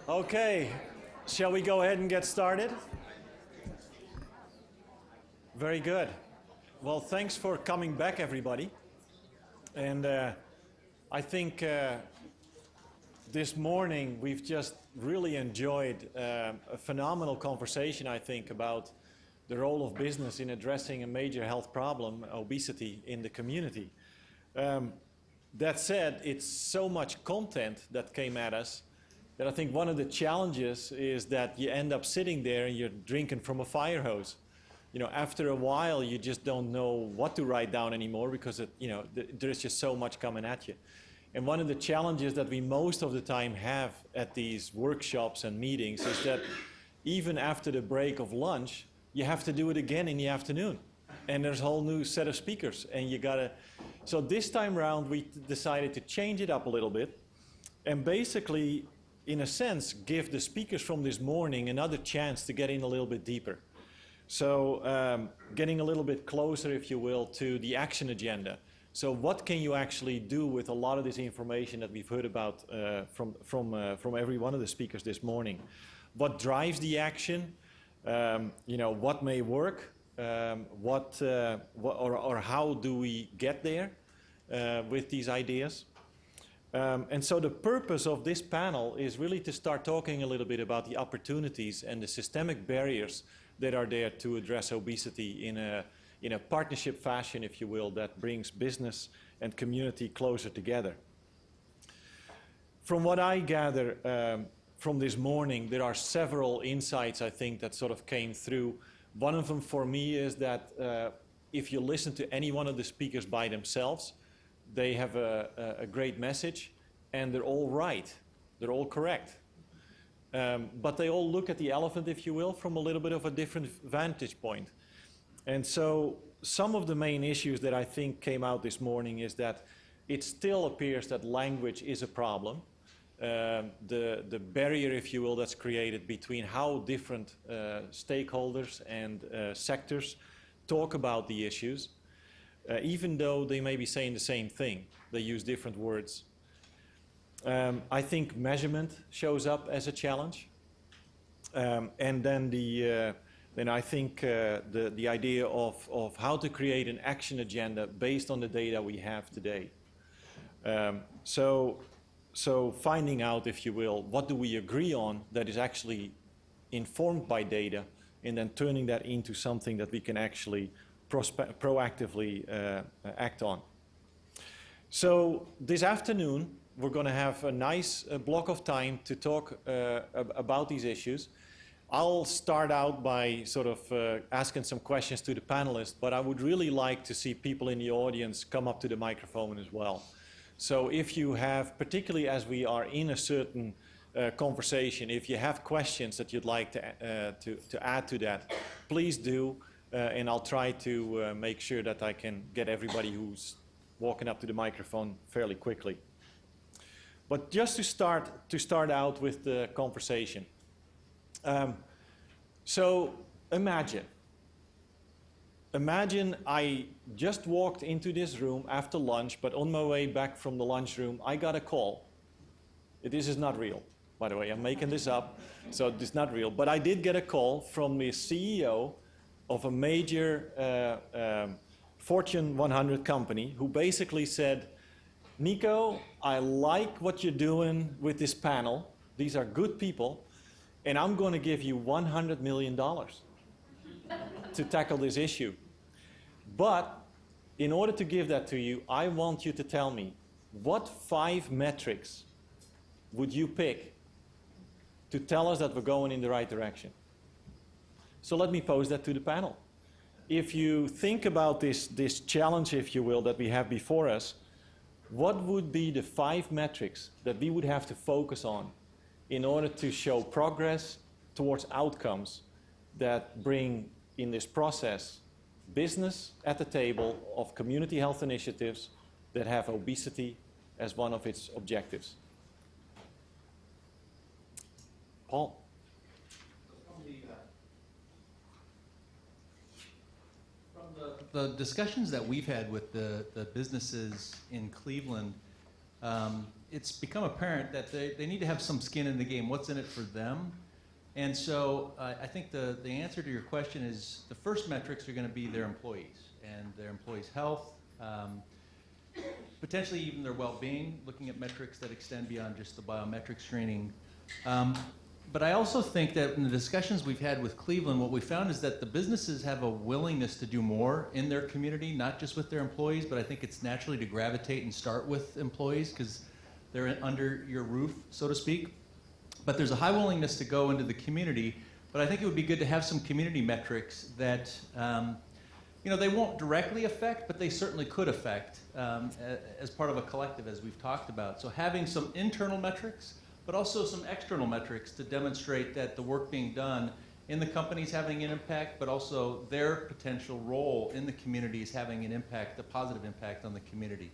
Okay, shall we go ahead and get started? Very good. Well, thanks for coming back, everybody. And I think this morning we've just really enjoyed a phenomenal conversation, I think, about the role of business in addressing a major health problem, obesity, in the community. That said, it's so much content that came at us that I think one of the challenges is that you end up sitting there and you're drinking from a fire hose. You know, after a while, you just don't know what to write down anymore because there's just so much coming at you. And one of the challenges that we most of the time have at these workshops and meetings is that even after the break of lunch, you have to do it again in the afternoon. And there's a whole new set of speakers, and you gotta. So this time around, we decided to change it up a little bit, and basically, in a sense, give the speakers from this morning another chance to get in a little bit deeper. So getting a little bit closer, if you will, to the action agenda. So what can you actually do with a lot of this information that we've heard about from every one of the speakers this morning? What drives the action? What may work? Or how do we get there with these ideas? And so the purpose of this panel is really to start talking a little bit about the opportunities and the systemic barriers that are there to address obesity in a partnership fashion, if you will, that brings business and community closer together. From what I gather from this morning, there are several insights, I think, that sort of came through. One of them for me is that if you listen to any one of the speakers by themselves, they have a great message, and they're all right. They're all correct. But they all look at the elephant, if you will, from a little bit of a different vantage point. And so some of the main issues that I think came out this morning is that it still appears that language is a problem. The barrier, if you will, that's created between how different stakeholders and sectors talk about the issues, even though they may be saying the same thing, they use different words. I think measurement shows up as a challenge, and then I think the idea of how to create an action agenda based on the data we have today. So finding out, if you will, what do we agree on that is actually informed by data, and then turning that into something that we can actually proactively act on. So this afternoon, we're going to have a nice block of time to talk about these issues. I'll start out by sort of asking some questions to the panelists, but I would really like to see people in the audience come up to the microphone as well. So if you have, particularly as we are in a certain conversation, if you have questions that you'd like to add to that, please do, and I'll try to make sure that I can get everybody who's walking up to the microphone fairly quickly. But just to start out with the conversation. So imagine I just walked into this room after lunch, but on my way back from the lunchroom, I got a call. This is not real, by the way. I'm making this up, so it's not real. But I did get a call from the CEO of a major Fortune 100 company who basically said, Nico, I like what you're doing with this panel. These are good people, and I'm going to give you $100 million to tackle this issue. But in order to give that to you, I want you to tell me, what 5 metrics would you pick to tell us that we're going in the right direction? So let me pose that to the panel. If you think about this challenge, if you will, that we have before us, what would be the 5 metrics that we would have to focus on in order to show progress towards outcomes that bring, in this process, business at the table of community health initiatives that have obesity as one of its objectives? Paul? From the discussions that we've had with the businesses in Cleveland, it's become apparent that they need to have some skin in the game. What's in it for them? And so I think the answer to your question is the first metrics are going to be their employees and their employees' health, potentially even their well-being, looking at metrics that extend beyond just the biometric screening. But I also think that in the discussions we've had with Cleveland, what we found is that the businesses have a willingness to do more in their community, not just with their employees, but I think it's naturally to gravitate and start with employees because they're under your roof, so to speak. But there's a high willingness to go into the community, but I think it would be good to have some community metrics that they won't directly affect, but they certainly could affect as part of a collective, as we've talked about. So having some internal metrics, but also some external metrics to demonstrate that the work being done in the company is having an impact, but also their potential role in the community is having an impact, a positive impact on the community.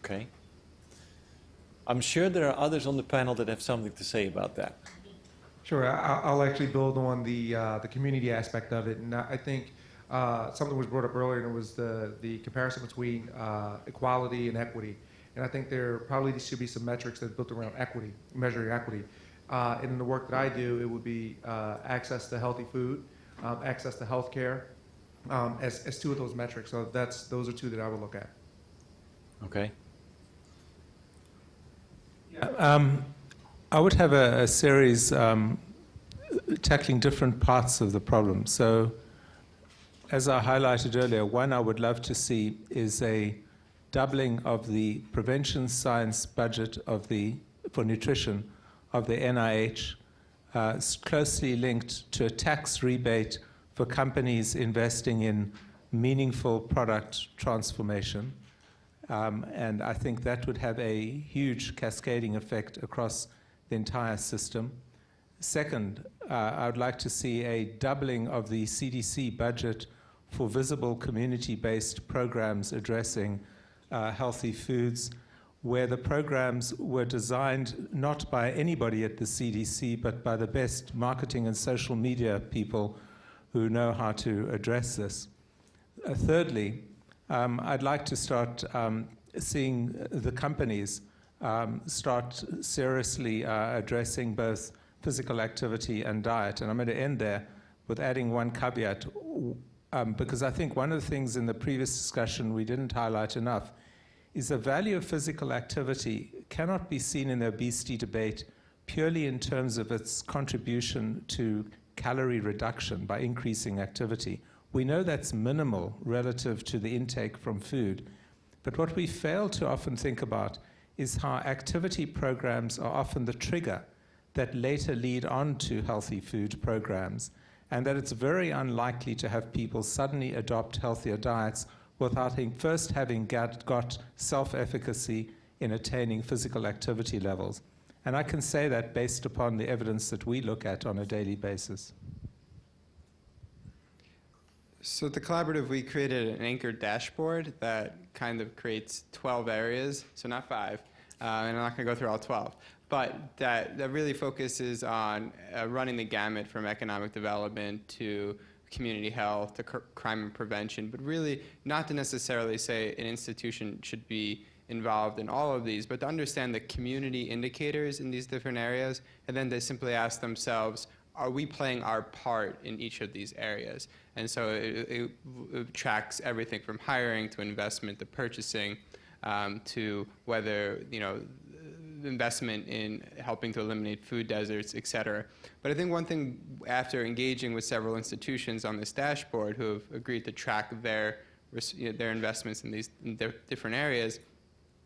Okay. I'm sure there are others on the panel that have something to say about that. Sure, I'll actually build on the community aspect of it, and I think something was brought up earlier, and it was the comparison between equality and equity. And I think there probably should be some metrics that are built around equity, measuring equity. And in the work that I do, it would be access to healthy food, access to health care, as two of those metrics. So those are two that I would look at. Okay. I would have a series tackling different parts of the problem. So as I highlighted earlier, one I would love to see is a doubling of the prevention science budget for nutrition of the NIH, closely linked to a tax rebate for companies investing in meaningful product transformation. And I think that would have a huge cascading effect across the entire system. Second, I would like to see a doubling of the CDC budget for visible community-based programs addressing healthy foods, where the programs were designed not by anybody at the CDC, but by the best marketing and social media people who know how to address this. Thirdly, I'd like to start seeing the companies start seriously addressing both physical activity and diet. And I'm going to end there with adding one caveat, because I think one of the things in the previous discussion we didn't highlight enough is the value of physical activity cannot be seen in the obesity debate purely in terms of its contribution to calorie reduction by increasing activity. We know that's minimal relative to the intake from food, but what we fail to often think about is how activity programs are often the trigger that later lead on to healthy food programs, and that it's very unlikely to have people suddenly adopt healthier diets without first having got self-efficacy in attaining physical activity levels. And I can say that based upon the evidence that we look at on a daily basis. So at the collaborative, we created an anchor dashboard that kind of creates 12 areas, so not 5, and I'm not going to go through all 12, but that really focuses on running the gamut from economic development to community health to crime and prevention, but really not to necessarily say an institution should be involved in all of these, but to understand the community indicators in these different areas, and then to simply ask themselves, are we playing our part in each of these areas? And so it tracks everything from hiring to investment to purchasing to whether, investment in helping to eliminate food deserts, et cetera. But I think one thing, after engaging with several institutions on this dashboard who have agreed to track their investments in these different areas,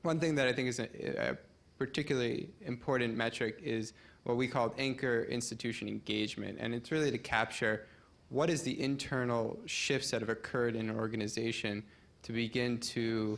one thing that I think is a particularly important metric is what we call anchor institution engagement. And it's really to capture what is the internal shifts that have occurred in an organization to begin to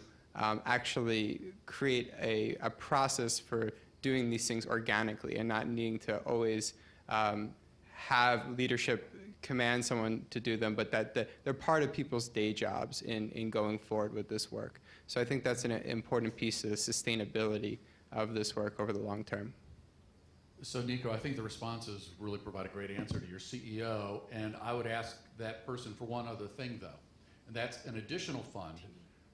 actually create a process for doing these things organically and not needing to always have leadership command someone to do them, but that they're part of people's day jobs in going forward with this work. So I think that's an important piece of the sustainability of this work over the long term. So Nico, I think the responses really provide a great answer to your CEO, and I would ask that person for one other thing though, and that's an additional fund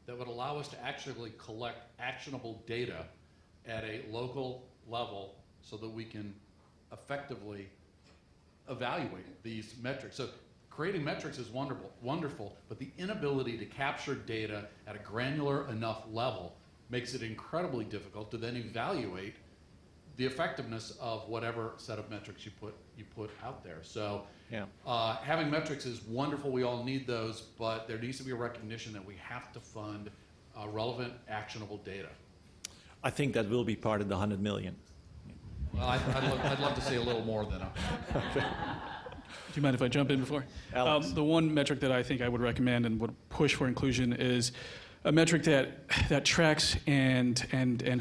that would allow us to actually collect actionable data at a local level so that we can effectively evaluate these metrics. So creating metrics is wonderful, but the inability to capture data at a granular enough level makes it incredibly difficult to then evaluate the effectiveness of whatever set of metrics you put out there. So Yeah. having metrics is wonderful. We all need those, but there needs to be a recognition that we have to fund relevant, actionable data. I think that will be part of the 100 million. Well, I'd love to see a little more than a. Do you mind if I jump in before? Alex. The one metric that I think I would recommend and would push for inclusion is a metric that tracks and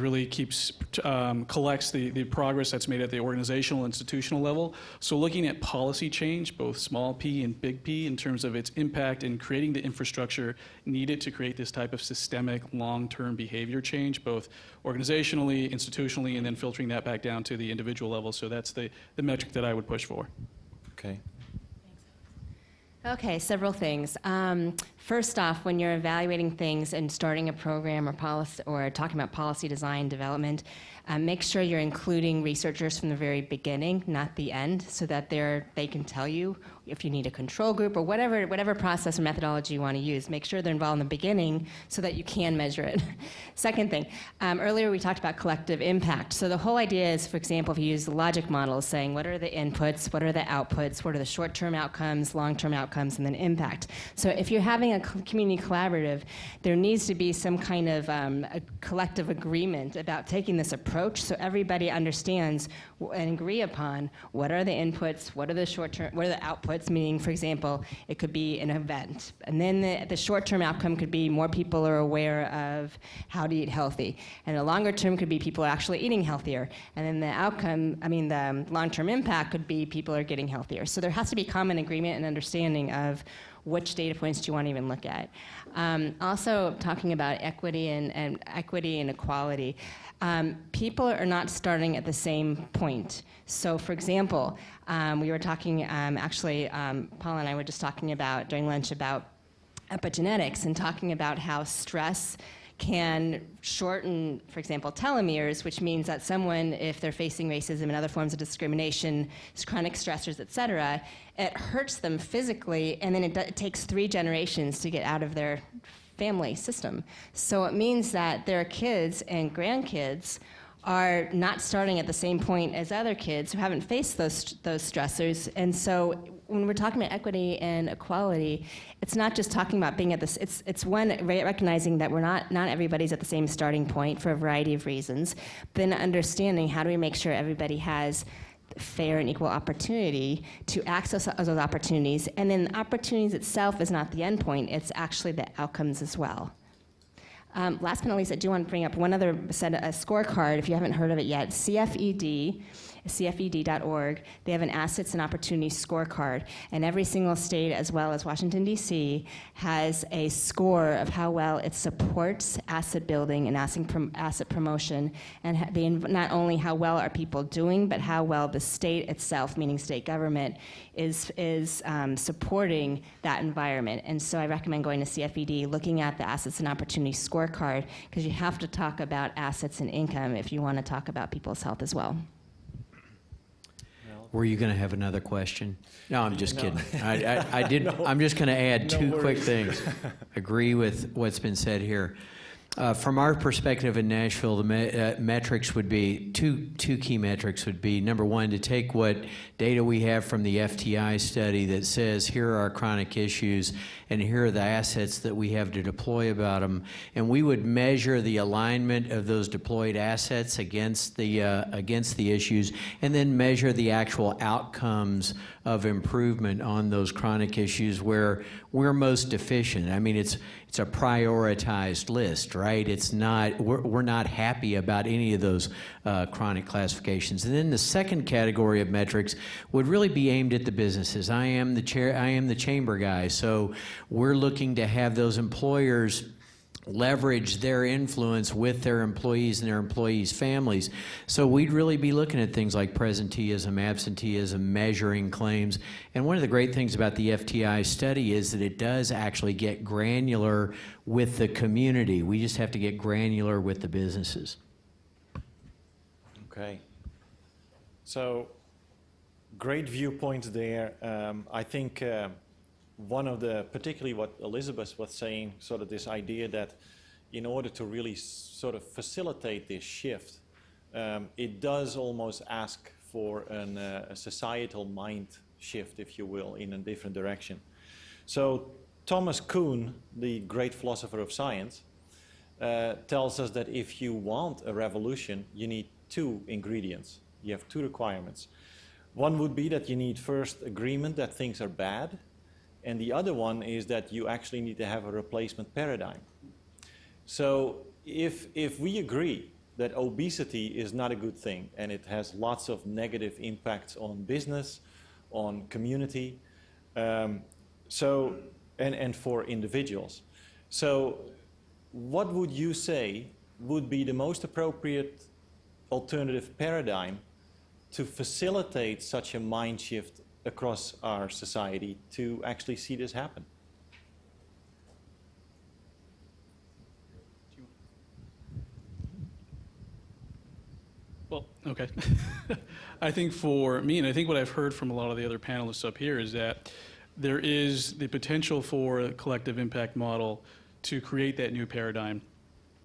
really keeps collects the progress that's made at the organizational institutional level. So looking at policy change, both small p and big P, in terms of its impact in creating the infrastructure needed to create this type of systemic long-term behavior change, both organizationally, institutionally, and then filtering that back down to the individual level. So that's the metric that I would push for. Okay. Okay, several things. First off, when you're evaluating things and starting a program or policy or talking about policy design development, make sure you're including researchers from the very beginning, not the end, so that they can tell you if you need a control group or whatever process or methodology you want to use. Make sure they're involved in the beginning so that you can measure it. Second thing, earlier we talked about collective impact. So the whole idea is, for example, if you use the logic model, saying what are the inputs, what are the outputs, what are the short-term outcomes, long-term outcomes, and then impact. So if you're having a community collaborative, there needs to be some kind of a collective agreement about taking this approach so everybody understands and agree upon what are the inputs, what are the short-term, what are the outputs, meaning, for example, it could be an event. And then the short-term outcome could be more people are aware of how to eat healthy. And the longer term could be people are actually eating healthier. And then the long-term impact could be people are getting healthier. So there has to be common agreement and understanding of which data points do you want to even look at. Also, talking about equity and equality. People are not starting at the same point. So, for example, we were talking, Paul and I were just talking about during lunch about epigenetics and talking about how stress can shorten, for example, telomeres, which means that someone, if they're facing racism and other forms of discrimination, chronic stressors, et cetera, it hurts them physically, and then it takes 3 generations to get out of their family system. So it means that their kids and grandkids are not starting at the same point as other kids who haven't faced those stressors. And so when we're talking about equity and equality, it's not just talking about being at this, it's one, recognizing that we're not everybody's at the same starting point for a variety of reasons, but then understanding how do we make sure everybody has fair and equal opportunity to access those opportunities. And then opportunities itself is not the end point, it's actually the outcomes as well. Last but not least, I do want to bring up one other set, a scorecard, if you haven't heard of it yet, CFED.org. They have an assets and opportunities scorecard, and every single state, as well as Washington, D.C., has a score of how well it supports asset building and asset promotion, and not only how well are people doing, but how well the state itself, meaning state government, is supporting that environment. And so I recommend going to CFED, looking at the assets and opportunities scorecard, because you have to talk about assets and income if you want to talk about people's health as well. Were you going to have another question? No, I'm just kidding. I did. No. I'm just going to add two quick things. Agree with what's been said here. From our perspective in Nashville, the metrics would be, two key metrics would be, number one, to take what data we have from the FTI study that says here are our chronic issues and here are the assets that we have to deploy about them, and we would measure the alignment of those deployed assets against the issues, and then measure the actual outcomes of improvement on those chronic issues where we're most deficient. I mean, it's a prioritized list, right? It's not, we're not happy about any of those chronic classifications. And then the second category of metrics would really be aimed at the businesses. I am the chamber guy, so we're looking to have those employers leverage their influence with their employees and their employees' families. So we'd really be looking at things like presenteeism, absenteeism, measuring claims. And one of the great things about the FTI study is that it does actually get granular with the community. We just have to get granular with the businesses. Okay. So, great viewpoints there. I think one of the, particularly what Elizabeth was saying, sort of this idea that in order to really sort of facilitate this shift, it does almost ask for a societal mind shift, if you will, in a different direction. So Thomas Kuhn, the great philosopher of science, tells us that if you want a revolution, you need two ingredients. You have two requirements. One would be that you need first agreement that things are bad, and the other one is that you actually need to have a replacement paradigm. So if we agree that obesity is not a good thing and it has lots of negative impacts on business, on community, and for individuals. So what would you say would be the most appropriate alternative paradigm to facilitate such a mind shift across our society to actually see this happen? Well, okay. I think for me, and I think what I've heard from a lot of the other panelists up here, is that there is the potential for a collective impact model to create that new paradigm.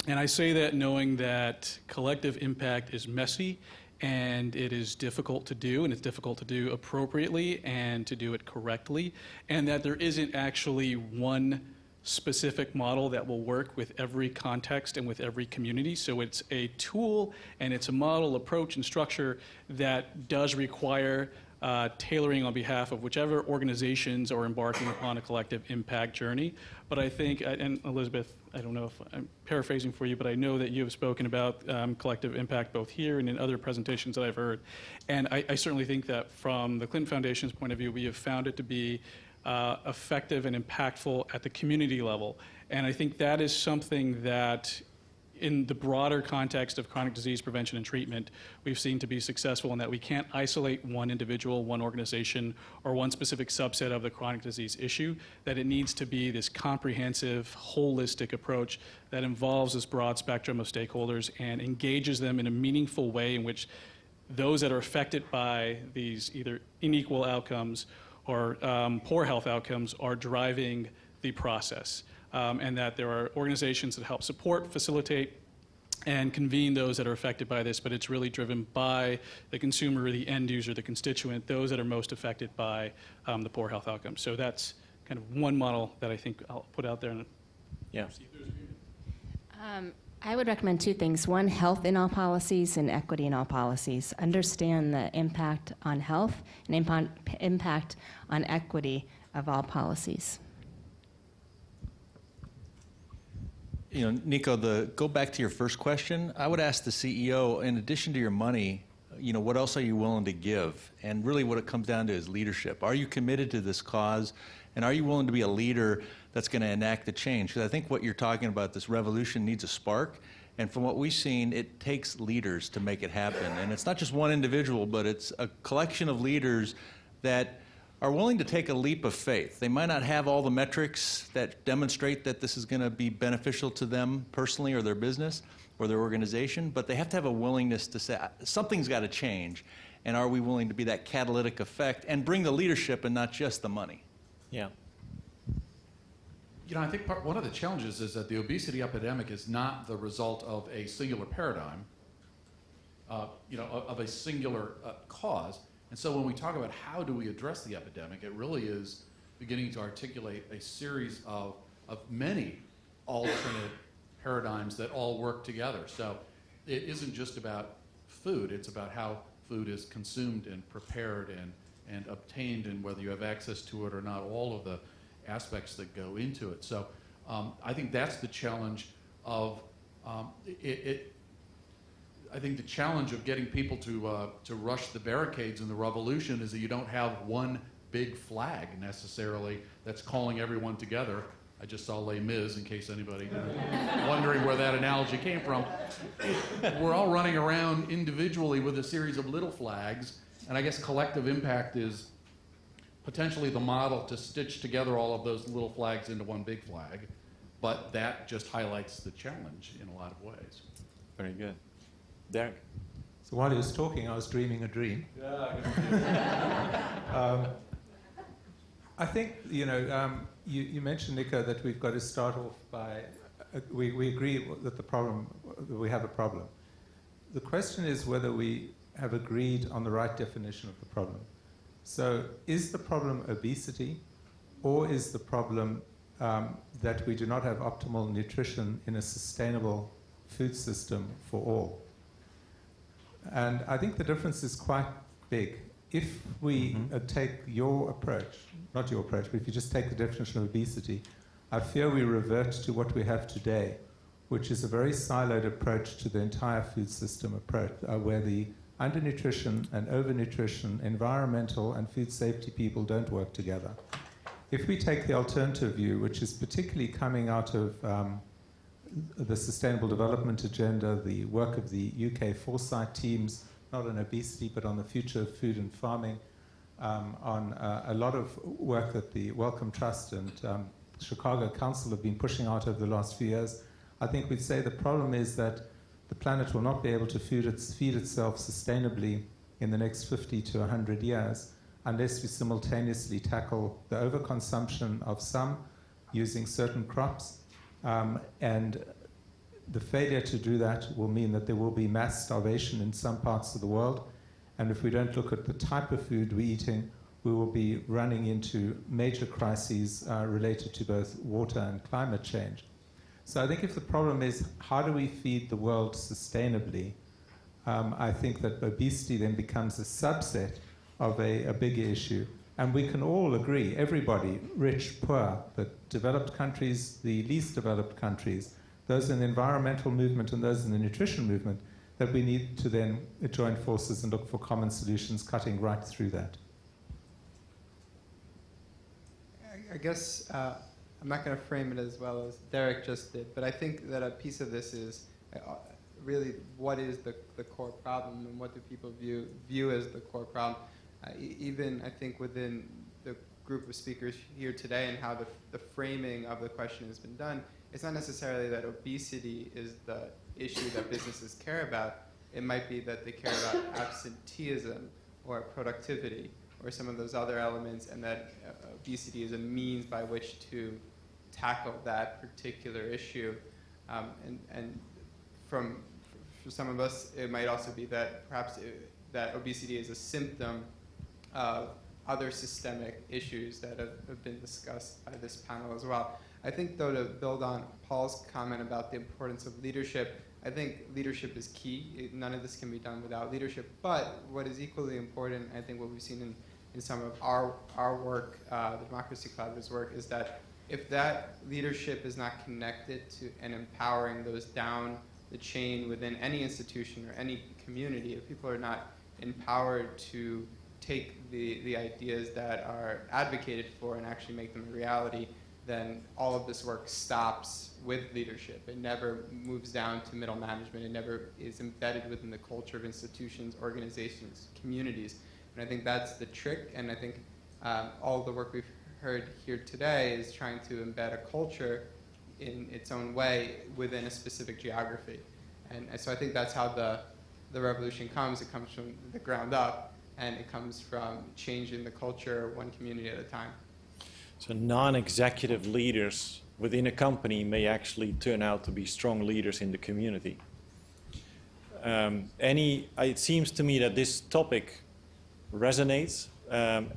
And I say that knowing that collective impact is messy, and it is difficult to do, and it's difficult to do appropriately and to do it correctly, and that there isn't actually one specific model that will work with every context and with every community. So it's a tool and it's a model, approach, and structure that does require tailoring on behalf of whichever organizations are embarking upon a collective impact journey. But I think, and Elizabeth, I don't know if I'm paraphrasing for you, but I know that you have spoken about collective impact both here and in other presentations that I've heard. And I certainly think that from the Clinton Foundation's point of view, we have found it to be effective and impactful at the community level. And I think that is something that in the broader context of chronic disease prevention and treatment, we've seen to be successful in that we can't isolate one individual, one organization, or one specific subset of the chronic disease issue, that it needs to be this comprehensive, holistic approach that involves this broad spectrum of stakeholders and engages them in a meaningful way in which those that are affected by these either unequal outcomes or poor health outcomes are driving the process. And that there are organizations that help support, facilitate, and convene those that are affected by this, but it's really driven by the consumer, the end user, the constituent, those that are most affected by the poor health outcomes. So that's kind of one model that I think I'll put out there. And yeah. I would recommend two things. One, health in all policies and equity in all policies. Understand the impact on health and impact on equity of all policies. You know, Nico, go back to your first question. I would ask the CEO, in addition to your money, you know, what else are you willing to give? And really what it comes down to is leadership. Are you committed to this cause? And are you willing to be a leader that's going to enact the change? Because I think what you're talking about, this revolution needs a spark. And from what we've seen, it takes leaders to make it happen. And it's not just one individual, but it's a collection of leaders that are willing to take a leap of faith. They might not have all the metrics that demonstrate that this is going to be beneficial to them personally or their business or their organization, but they have to have a willingness to say, something's got to change. And are we willing to be that catalytic effect and bring the leadership and not just the money? Yeah. You know, I think one of the challenges is that the obesity epidemic is not the result of a singular paradigm, you know, of a singular cause. And so when we talk about how do we address the epidemic, it really is beginning to articulate a series of many alternate paradigms that all work together. So it isn't just about food, it's about how food is consumed and prepared and obtained, and whether you have access to it or not, all of the aspects that go into it. So I think that's the challenge of I think the challenge of getting people to rush the barricades in the revolution is that you don't have one big flag necessarily that's calling everyone together I just saw Les Mis, in case anybody wondering where that analogy came from. We're all running around individually with a series of little flags, and I guess collective impact is potentially the model to stitch together all of those little flags into one big flag, but that just highlights the challenge in a lot of ways. Very good. Derek? So while he was talking, I was dreaming a dream. I think, you you mentioned, Nico, that we've got to start off by, we agree that that we have a problem. The question is whether we have agreed on the right definition of the problem. So is the problem obesity, or is the problem that we do not have optimal nutrition in a sustainable food system for all? And I think the difference is quite big. If we take your approach, not your approach, but if you just take the definition of obesity, I fear we revert to what we have today, which is a very siloed approach to the entire food system approach, where the undernutrition and overnutrition, environmental and food safety people don't work together. If we take the alternative view, which is particularly coming out of the Sustainable Development Agenda, the work of the UK Foresight teams, not on obesity, but on the future of food and farming, on a lot of work that the Wellcome Trust and Chicago Council have been pushing out over the last few years, I think we'd say the problem is that the planet will not be able to feed itself sustainably in the next 50 to 100 years unless we simultaneously tackle the overconsumption of some using certain crops, and the failure to do that will mean that there will be mass starvation in some parts of the world, and if we don't look at the type of food we're eating, we will be running into major crises related to both water and climate change. So I think if the problem is how do we feed the world sustainably, I think that obesity then becomes a subset of a bigger issue. And we can all agree, everybody, rich, poor, the developed countries, the least developed countries, those in the environmental movement and those in the nutrition movement, that we need to then join forces and look for common solutions cutting right through that. I guess I'm not going to frame it as well as Derek just did, but I think that a piece of this is really what is the core problem and what do people view as the core problem. Even I think within the group of speakers here today and how the framing of the question has been done, it's not necessarily that obesity is the issue that businesses care about. It might be that they care about absenteeism or productivity or some of those other elements, and that obesity is a means by which to tackle that particular issue. And for some of us, it might also be that perhaps that obesity is a symptom of other systemic issues that have been discussed by this panel as well. I think, though, to build on Paul's comment about the importance of leadership, I think leadership is key. None of this can be done without leadership. But what is equally important, I think what we've seen in some of our work, the Democracy Collaborative's work, is that if that leadership is not connected to and empowering those down the chain within any institution or any community, if people are not empowered to take the ideas that are advocated for and actually make them a reality, then all of this work stops with leadership. It never moves down to middle management. It never is embedded within the culture of institutions, organizations, communities. And I think that's the trick. And I think all the work we've heard here today is trying to embed a culture in its own way within a specific geography. And so I think that's how the revolution comes. It comes from the ground up, and it comes from changing the culture one community at a time. So non-executive leaders within a company may actually turn out to be strong leaders in the community. It seems to me that this topic resonates.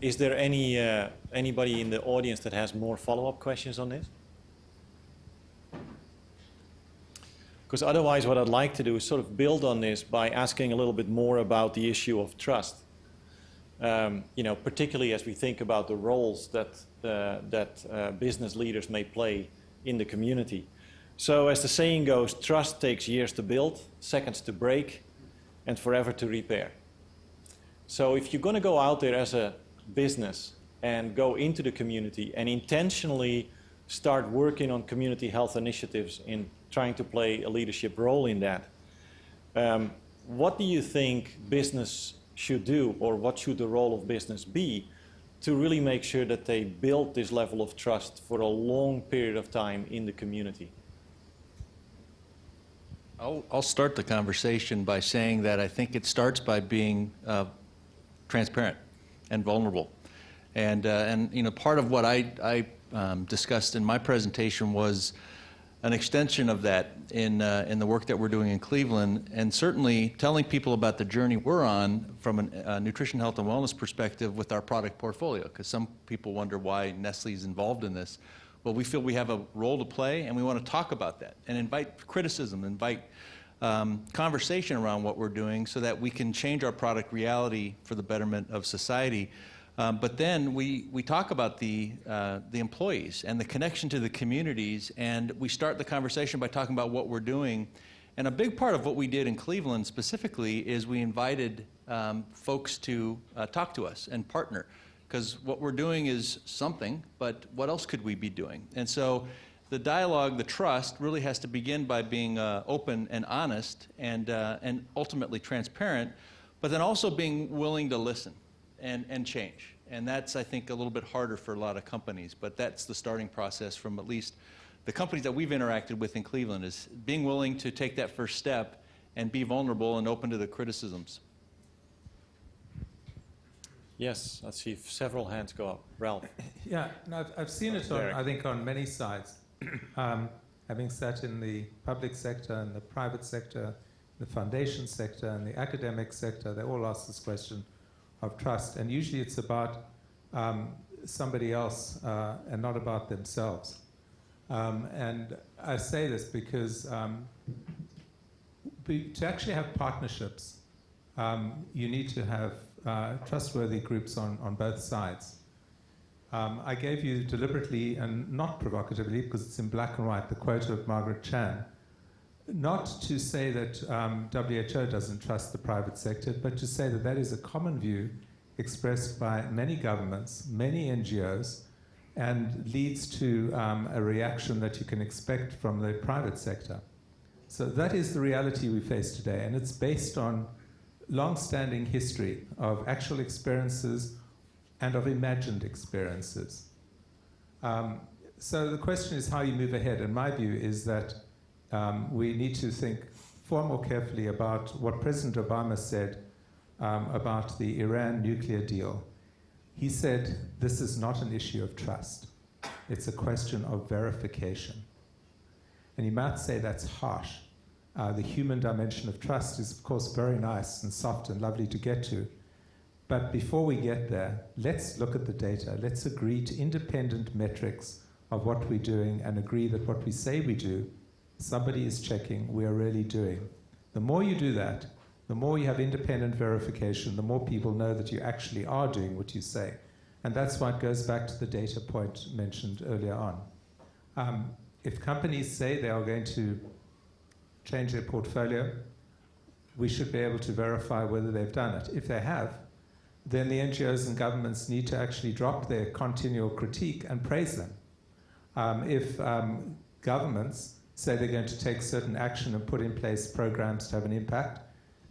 Is there anybody in the audience that has more follow-up questions on this? Because otherwise what I'd like to do is sort of build on this by asking a little bit more about the issue of trust. Particularly as we think about the roles that business leaders may play in the community. So as the saying goes, trust takes years to build, seconds to break, and forever to repair. So if you're going to go out there as a business and go into the community and intentionally start working on community health initiatives in trying to play a leadership role in that. What do you think business should do, or what should the role of business be to really make sure that they build this level of trust for a long period of time in the community? I'll start the conversation by saying that I think it starts by being transparent and vulnerable. And you know, part of what I discussed in my presentation was an extension of that in the work that we're doing in Cleveland, and certainly telling people about the journey we're on from a nutrition, health, and wellness perspective with our product portfolio, because some people wonder why Nestle is involved in this. Well, we feel we have a role to play, and we want to talk about that and invite criticism, invite conversation around what we're doing so that we can change our product reality for the betterment of society. But then we talk about the employees and the connection to the communities, and we start the conversation by talking about what we're doing. And a big part of what we did in Cleveland specifically is we invited folks to talk to us and partner, because what we're doing is something, but what else could we be doing? And so the dialogue, the trust, really has to begin by being open and honest and ultimately transparent, but then also being willing to listen and change. And that's, I think, a little bit harder for a lot of companies, but that's the starting process from at least the companies that we've interacted with in Cleveland, is being willing to take that first step and be vulnerable and open to the criticisms. Yes, I see several hands go up. Ralph. Yeah, no, I've seen it, I think, on many sides. Having sat in the public sector and the private sector, the foundation sector and the academic sector, they all ask this question of trust. And usually it's about somebody else and not about themselves. And I say this because to actually have partnerships, you need to have trustworthy groups on both sides. I gave you deliberately and not provocatively, because it's in black and white, the quote of Margaret Chan, not to say that WHO doesn't trust the private sector, but to say that that is a common view expressed by many governments, many NGOs, and leads to a reaction that you can expect from the private sector. So that is the reality we face today, and it's based on long-standing history of actual experiences and of imagined experiences. So the question is how you move ahead, and my view is that we need to think far more carefully about what President Obama said about the Iran nuclear deal. He said, this is not an issue of trust. It's a question of verification. And you might say that's harsh. The human dimension of trust is, of course, very nice and soft and lovely to get to. But before we get there, let's look at the data. Let's agree to independent metrics of what we're doing and agree that what we say we do, somebody is checking we are really doing. The more you do that, the more you have independent verification, the more people know that you actually are doing what you say. And that's why it goes back to the data point mentioned earlier on. If companies say they are going to change their portfolio, we should be able to verify whether they've done it. If they have, then the NGOs and governments need to actually drop their continual critique and praise them. If governments say they're going to take certain action and put in place programs to have an impact,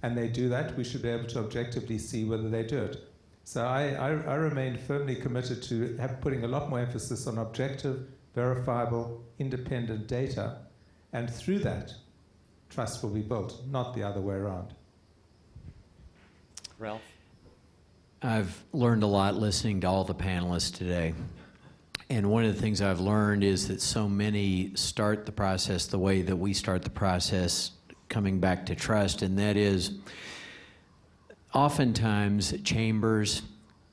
and they do that, we should be able to objectively see whether they do it. So I remain firmly committed to putting a lot more emphasis on objective, verifiable, independent data, and through that, trust will be built, not the other way around. Ralph? I've learned a lot listening to all the panelists today. And one of the things I've learned is that so many start the process the way that we start the process, coming back to trust, and that is oftentimes chambers,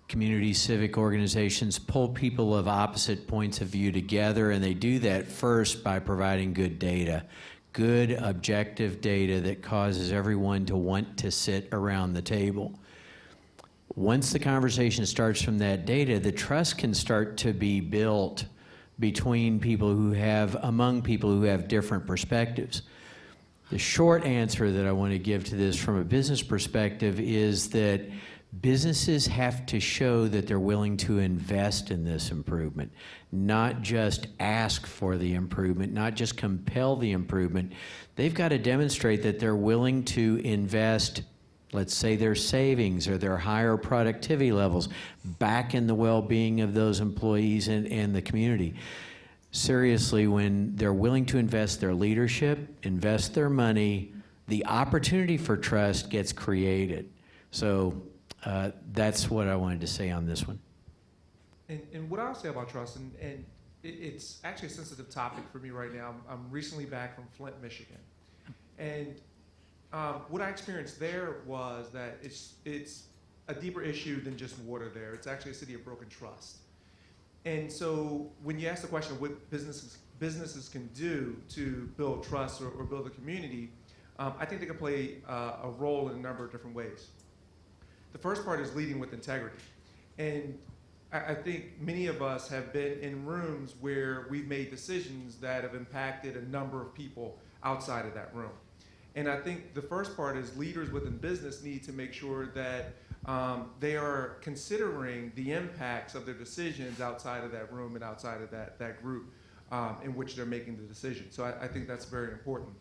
community civic organizations pull people of opposite points of view together, and they do that first by providing good data, good objective data that causes everyone to want to sit around the table. Once the conversation starts from that data, the trust can start to be built between people who have, among people who have different perspectives. The short answer that I want to give to this from a business perspective is that businesses have to show that they're willing to invest in this improvement, not just ask for the improvement, not just compel the improvement. They've got to demonstrate that they're willing to invest, let's say, their savings or their higher productivity levels back in the well-being of those employees and the community. Seriously, when they're willing to invest their leadership, invest their money, the opportunity for trust gets created. So that's what I wanted to say on this one. And what I'll say about trust, and it's actually a sensitive topic for me right now. I'm recently back from Flint, Michigan. And what I experienced there was that it's a deeper issue than just water there. It's actually a city of broken trust. And so when you ask the question of what businesses can do to build trust or build a community, I think they can play a role in a number of different ways. The first part is leading with integrity. And I think many of us have been in rooms where we've made decisions that have impacted a number of people outside of that room. And I think the first part is leaders within business need to make sure that they are considering the impacts of their decisions outside of that room and outside of that group in which they're making the decision. So I think that's very important.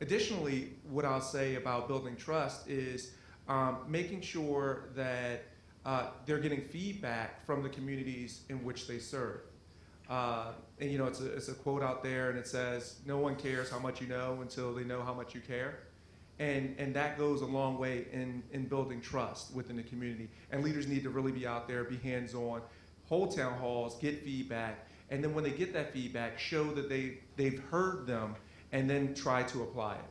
Additionally, what I'll say about building trust is making sure that they're getting feedback from the communities in which they serve. And you know, it's a quote out there, and it says, "No one cares how much you know until they know how much you care." And that goes a long way in building trust within the community. And leaders need to really be out there, be hands-on, hold town halls, get feedback, and then when they get that feedback, show that they've heard them, and then try to apply it.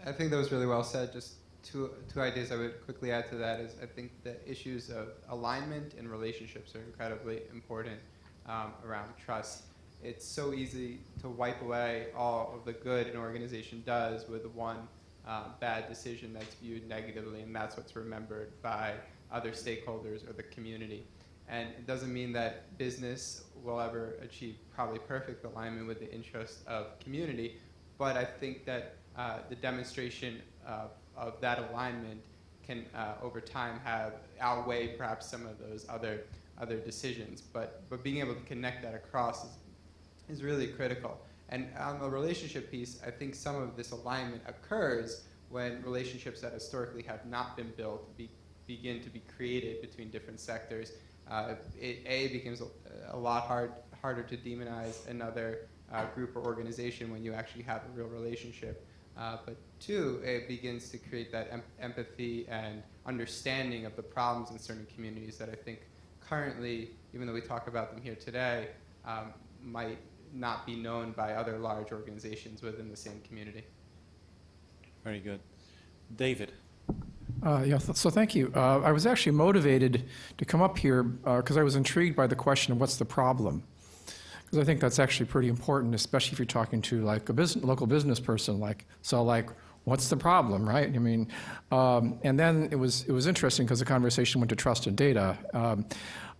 I think that was really well said. Just two ideas I would quickly add to that is I think the issues of alignment and relationships are incredibly important around trust. It's so easy to wipe away all of the good an organization does with one bad decision that's viewed negatively, and that's what's remembered by other stakeholders or the community. And it doesn't mean that business will ever achieve probably perfect alignment with the interests of community, but I think that the demonstration of that alignment can, over time, outweigh perhaps some of those other decisions. But being able to connect that across is really critical. And on the relationship piece, I think some of this alignment occurs when relationships that historically have not been built begin to be created between different sectors. It becomes a lot harder to demonize another group or organization when you actually have a real relationship. But two, it begins to create that empathy and understanding of the problems in certain communities that I think currently, even though we talk about them here today, might not be known by other large organizations within the same community. Very good. David. So thank you. I was actually motivated to come up here because I was intrigued by the question of what's the problem. Because I think that's actually pretty important, especially if you're talking to like a local business person. Like, what's the problem, right? I mean, and then it was interesting because the conversation went to trust and data.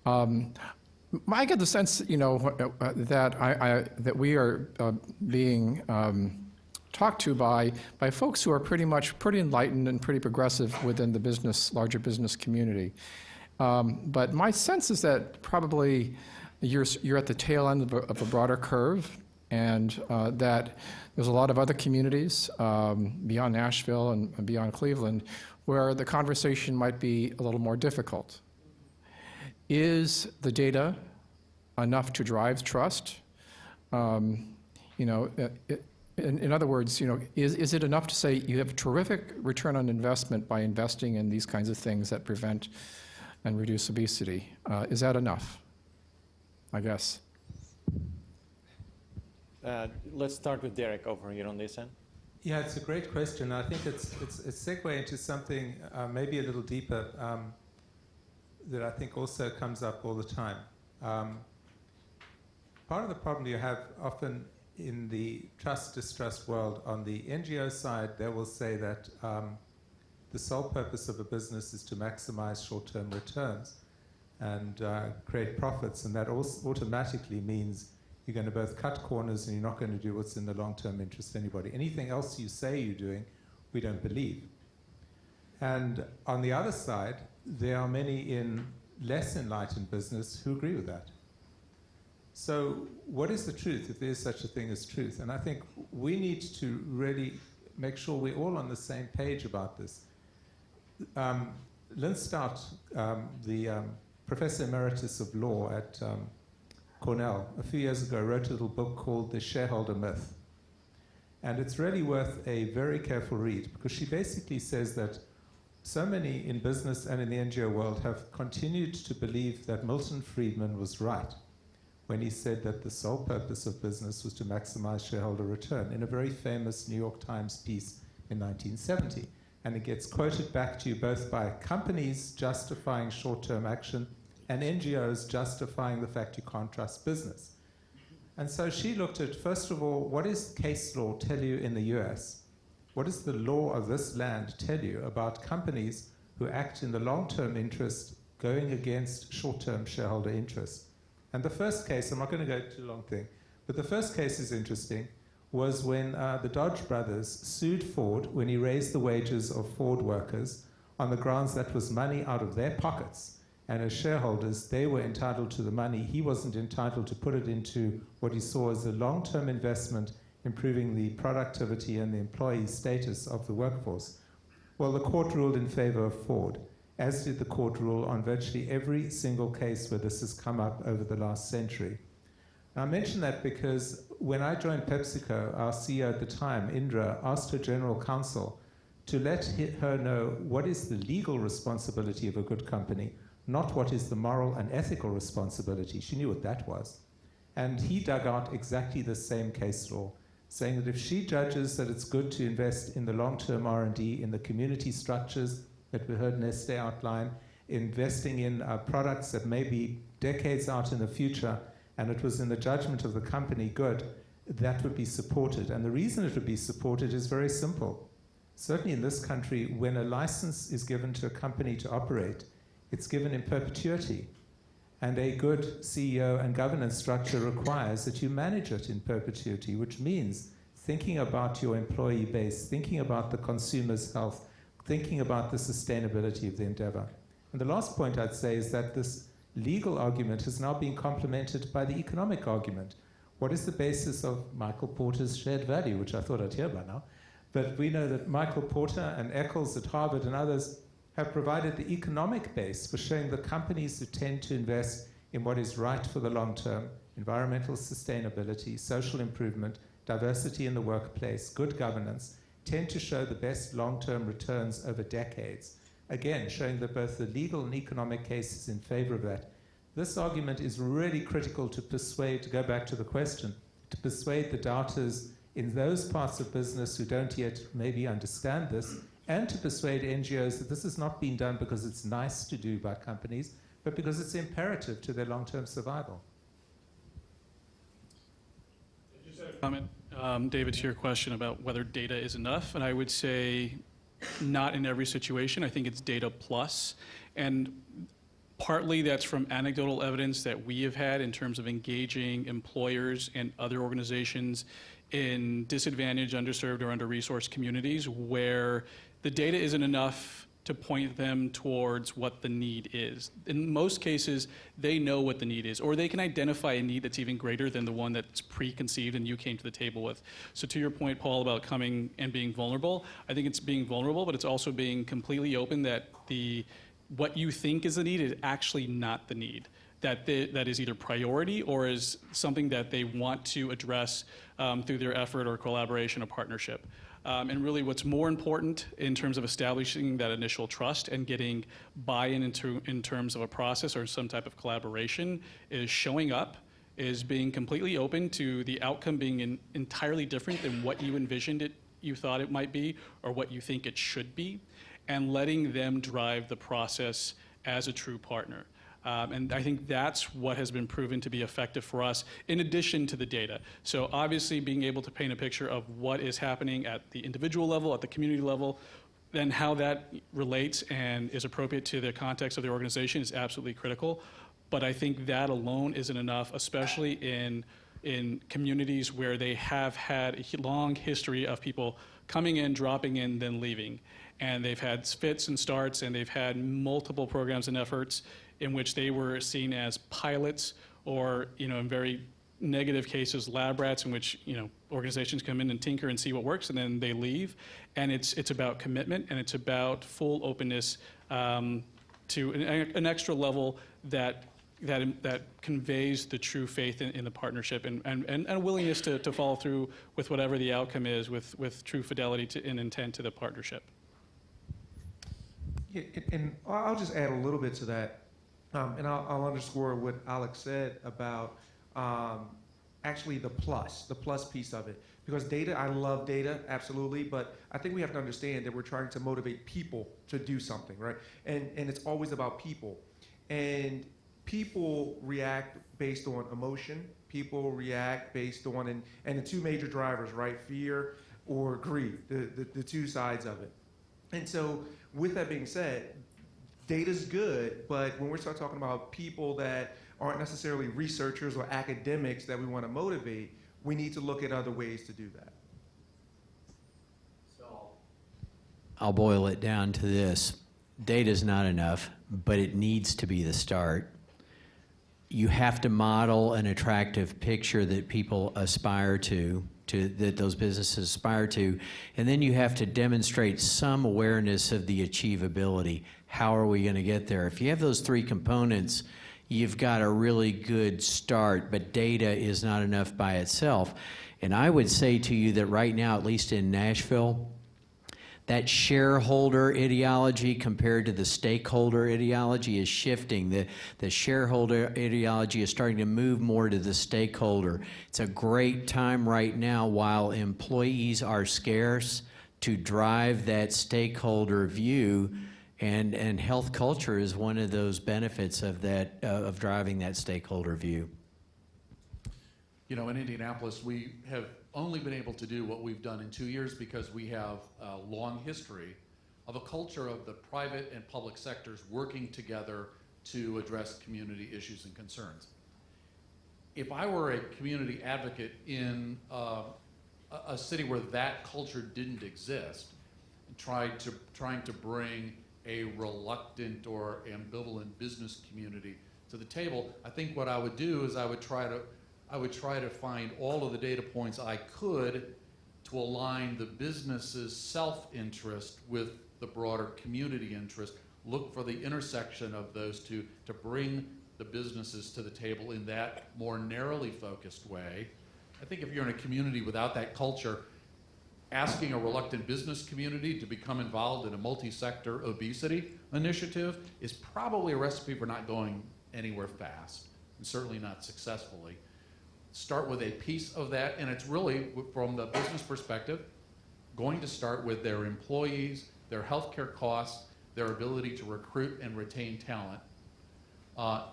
I get the sense, you know, that we are being talked to by folks who are pretty enlightened and pretty progressive within the larger business community. But my sense is that probably you're at the tail end of a broader curve, and that there's a lot of other communities beyond Nashville and beyond Cleveland where the conversation might be a little more difficult. Is the data enough to drive trust? You know, in other words, you know, is it enough to say you have terrific return on investment by investing in these kinds of things that prevent and reduce obesity? Is that enough? I guess. Let's start with Derek over here on this end. Yeah, it's a great question. I think it's a segue into something maybe a little deeper that I think also comes up all the time. Part of the problem you have often in the trust-distrust world, on the NGO side, they will say that the sole purpose of a business is to maximize short-term returns and create profits, and that automatically means you're going to both cut corners and you're not going to do what's in the long-term interest of anybody. Anything else you say you're doing, we don't believe. And on the other side, there are many in less enlightened business who agree with that. So what is the truth, if there's such a thing as truth? And I think we need to really make sure we're all on the same page about this. Lynn Stout, the Professor Emeritus of Law at Cornell, a few years ago wrote a little book called The Shareholder Myth. And it's really worth a very careful read, because she basically says that so many in business and in the NGO world have continued to believe that Milton Friedman was right when he said that the sole purpose of business was to maximize shareholder return in a very famous New York Times piece in 1970. And it gets quoted back to you both by companies justifying short-term action and NGOs justifying the fact you can't trust business. And so she looked at, first of all, what does case law tell you in the US? What does the law of this land tell you about companies who act in the long-term interest going against short-term shareholder interest? And the first case, I'm not going to go too long thing, but the first case is interesting, was when the Dodge brothers sued Ford when he raised the wages of Ford workers on the grounds that was money out of their pockets. And as shareholders, they were entitled to the money. He wasn't entitled to put it into what he saw as a long-term investment, improving the productivity and the employee status of the workforce. Well, the court ruled in favor of Ford, as did the court rule on virtually every single case where this has come up over the last century. And I mention that because when I joined PepsiCo, our CEO at the time, Indra, asked her general counsel to let her know what is the legal responsibility of a good company, not what is the moral and ethical responsibility. She knew what that was. And he dug out exactly the same case law, saying that if she judges that it's good to invest in the long-term R&D, in the community structures that we heard Neste outline, investing in products that may be decades out in the future, and it was in the judgment of the company good, that would be supported. And the reason it would be supported is very simple. Certainly in this country, when a license is given to a company to operate, it's given in perpetuity. And a good CEO and governance structure requires that you manage it in perpetuity, which means thinking about your employee base, thinking about the consumer's health, thinking about the sustainability of the endeavor. And the last point I'd say is that this legal argument has now been complemented by the economic argument. What is the basis of Michael Porter's shared value, which I thought I'd hear by now? But we know that Michael Porter and Eccles at Harvard and others have provided the economic base for showing the companies who tend to invest in what is right for the long term, environmental sustainability, social improvement, diversity in the workplace, good governance, tend to show the best long-term returns over decades. Again, showing that both the legal and economic case is in favor of that. This argument is really critical to persuade, to go back to the question, to persuade the doubters in those parts of business who don't yet maybe understand this, and to persuade NGOs that this has not been done because it's nice to do by companies, but because it's imperative to their long-term survival. Comment, David, to your question about whether data is enough, and I would say not in every situation. I think it's data plus, and partly that's from anecdotal evidence that we have had in terms of engaging employers and other organizations in disadvantaged, underserved, or under-resourced communities where the data isn't enough to point them towards what the need is. In most cases, they know what the need is, or they can identify a need that's even greater than the one that's preconceived and you came to the table with. So to your point, Paul, about coming and being vulnerable, I think it's being vulnerable, but it's also being completely open that what you think is the need is actually not the need. That is either priority or is something that they want to address through their effort or collaboration or partnership. And really what's more important in terms of establishing that initial trust and getting buy-in in terms of a process or some type of collaboration is showing up, is being completely open to the outcome being entirely different than what you envisioned it, you thought it might be, or what you think it should be, and letting them drive the process as a true partner. And I think that's what has been proven to be effective for us, in addition to the data. So obviously being able to paint a picture of what is happening at the individual level, at the community level, then how that relates and is appropriate to the context of the organization is absolutely critical. But I think that alone isn't enough, especially in in communities where they have had a long history of people coming in, dropping in, then leaving. And they've had fits and starts, and they've had multiple programs and efforts in which they were seen as pilots, or, in very negative cases, lab rats, in which, organizations come in and tinker and see what works, and then they leave. And it's about commitment, and it's about full openness to an extra level that conveys the true faith in the partnership, and a willingness to follow through with whatever the outcome is, with true fidelity and intent to the partnership. Yeah, and I'll just add a little bit to that, and I'll underscore what Alex said about actually the plus piece of it. Because data, I love data, absolutely, but I think we have to understand that we're trying to motivate people to do something, right? And it's always about people. And people react based on emotion. People react based on, and the two major drivers, right? Fear or greed, the two sides of it. And so with that being said, data's good, but when we start talking about people that aren't necessarily researchers or academics that we want to motivate, we need to look at other ways to do that. So I'll boil it down to this. Data's not enough, but it needs to be the start. You have to model an attractive picture that people aspire to that those businesses aspire to, and then you have to demonstrate some awareness of the achievability. How are we going to get there? If you have those three components, you've got a really good start, but data is not enough by itself. And I would say to you that right now, at least in Nashville, that shareholder ideology compared to the stakeholder ideology is shifting. The shareholder ideology is starting to move more to the stakeholder. It's a great time right now, while employees are scarce, to drive that stakeholder view, and health culture is one of those benefits of that, of driving that stakeholder view. In Indianapolis, we have only been able to do what we've done in 2 years because we have a long history of a culture of the private and public sectors working together to address community issues and concerns. If I were a community advocate in a city where that culture didn't exist, and trying to bring a reluctant or ambivalent business community to the table, I think what I would do is I would try to find all of the data points I could to align the business's self-interest with the broader community interest, look for the intersection of those two to bring the businesses to the table in that more narrowly focused way. I think if you're in a community without that culture, asking a reluctant business community to become involved in a multi-sector obesity initiative is probably a recipe for not going anywhere fast, and certainly not successfully. Start with a piece of that, and it's really, from the business perspective, going to start with their employees, their healthcare costs, their ability to recruit and retain talent,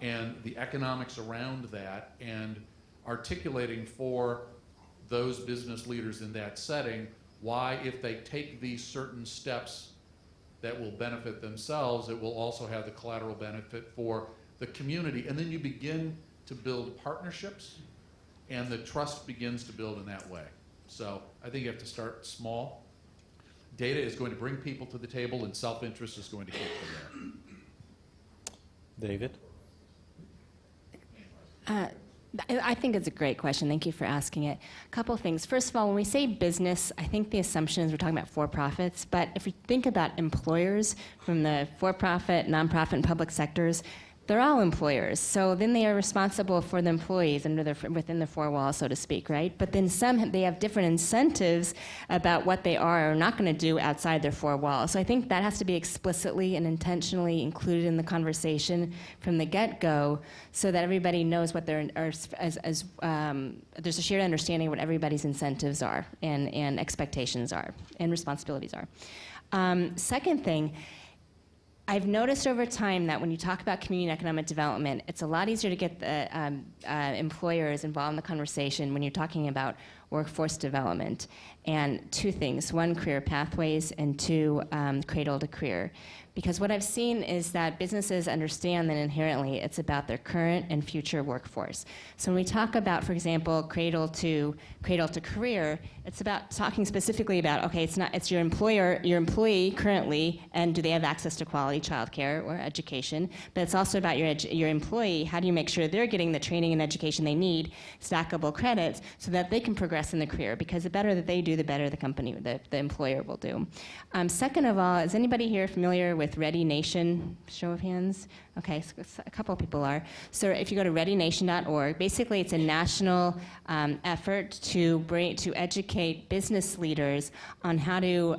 and the economics around that, and articulating for those business leaders in that setting why, if they take these certain steps that will benefit themselves, it will also have the collateral benefit for the community. And then you begin to build partnerships, and the trust begins to build in that way. So I think you have to start small. Data is going to bring people to the table, and self-interest is going to keep them there. David? I think it's a great question. Thank you for asking it. A couple things. First of all, when we say business, I think the assumption is we're talking about for-profits. But if we think about employers from the for-profit, nonprofit, and public sectors, they're all employers. So then they are responsible for the employees within the four walls, so to speak, right? But then they have different incentives about what they are or are not going to do outside their four walls. So I think that has to be explicitly and intentionally included in the conversation from the get-go, so that everybody knows what there's a shared understanding of what everybody's incentives are and expectations are and responsibilities are. Second thing, I've noticed over time that when you talk about community and economic development, it's a lot easier to get the employers involved in the conversation when you're talking about workforce development. And two things: one, career pathways, and two, cradle to career. Because what I've seen is that businesses understand that inherently it's about their current and future workforce. So when we talk about, for example, cradle to career, it's about talking specifically about, okay, it's your employee currently, and do they have access to quality childcare or education? But it's also about your employee. How do you make sure they're getting the training and education they need, stackable credits, so that they can progress in the career? Because the better that they do, the better the company, the employer will do. Second of all, is anybody here familiar with Ready Nation? Show of hands. Okay, so a couple of people are. So if you go to readynation.org, basically it's a national effort to educate business leaders on how to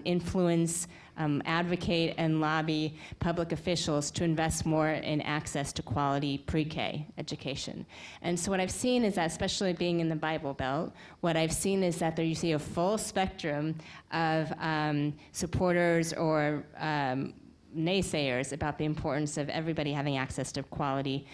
influence, advocate, and lobby public officials to invest more in access to quality pre-K education. And so what I've seen is that, especially being in the Bible Belt, what I've seen is that there you see a full spectrum of supporters or naysayers about the importance of everybody having access to quality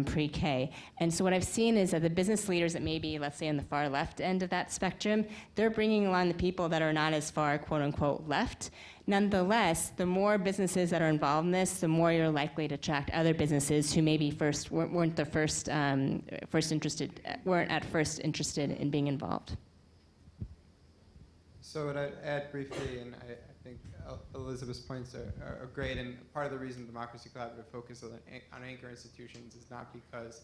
pre-K. And so what I've seen is that the business leaders that may be, let's say, on the far left end of that spectrum, they're bringing along the people that are not as far, quote unquote, left. Nonetheless, the more businesses that are involved in this, the more you're likely to attract other businesses who maybe weren't at first interested in being involved. So what I'd add briefly, and I think Elizabeth's points are great, and part of the reason Democracy Collaborative focuses on anchor institutions is not because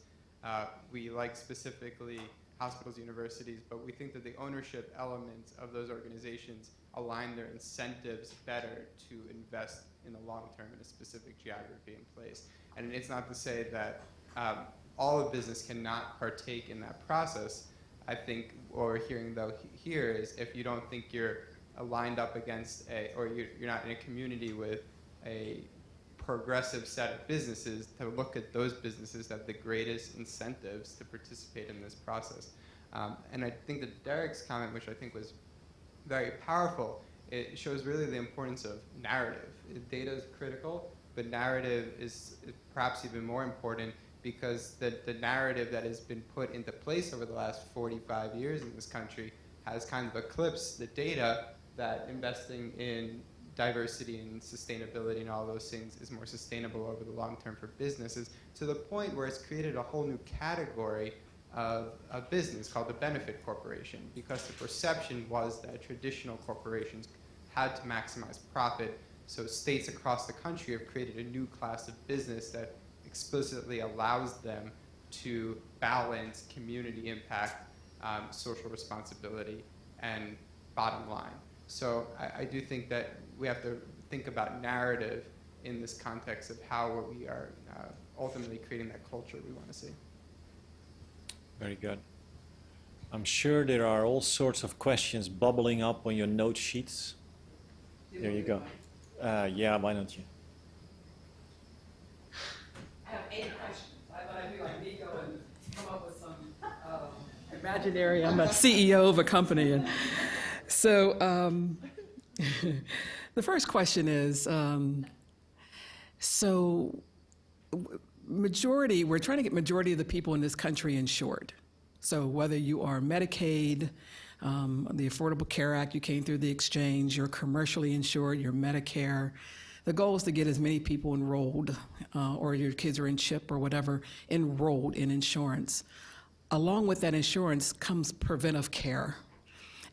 we like specifically hospitals, universities, but we think that the ownership elements of those organizations align their incentives better to invest in the long term in a specific geography and place. And it's not to say that all of business cannot partake in that process. I think what we're hearing though here is if you don't think you're lined up against or you're not in a community with a progressive set of businesses, to look at those businesses that have the greatest incentives to participate in this process. And I think that Derek's comment, which I think was very powerful, it shows really the importance of narrative. Data is critical, but narrative is perhaps even more important, because the narrative that has been put into place over the last 45 years in this country has kind of eclipsed the data that investing in diversity and sustainability and all those things is more sustainable over the long term for businesses, to the point where it's created a whole new category of a business called the benefit corporation, because the perception was that traditional corporations had to maximize profit. So states across the country have created a new class of business that explicitly allows them to balance community impact, social responsibility, and bottom line. So I do think that we have to think about narrative in this context of how we are ultimately creating that culture we want to see. Very good. I'm sure there are all sorts of questions bubbling up on your note sheets. There you go. Yeah, why don't you? I have 8 questions. I thought I'd be like Nico and come up with some imaginary, I'm a CEO of a company. And so the first question is, we're trying to get majority of the people in this country insured. So whether you are Medicaid, the Affordable Care Act, you came through the exchange, you're commercially insured, you're Medicare. The goal is to get as many people enrolled, or your kids are in CHIP or whatever, enrolled in insurance. Along with that insurance comes preventive care.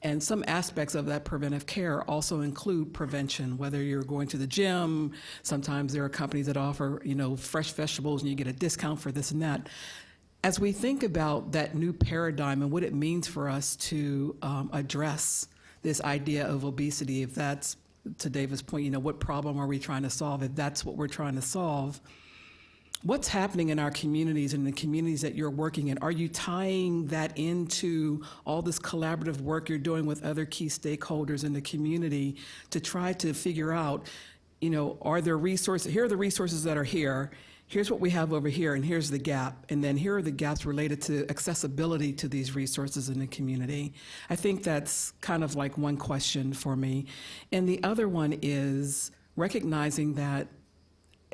And some aspects of that preventive care also include prevention, whether you're going to the gym. Sometimes there are companies that offer, fresh vegetables and you get a discount for this and that. As we think about that new paradigm and what it means for us to address this idea of obesity, if that's, to David's point, what problem are we trying to solve? If that's what we're trying to solve, what's happening in our communities and the communities that you're working in? Are you tying that into all this collaborative work you're doing with other key stakeholders in the community to try to figure out, are there resources? Here are the resources that are here. Here's what we have over here, and here's the gap. And then here are the gaps related to accessibility to these resources in the community. I think that's kind of like one question for me. And the other one is recognizing that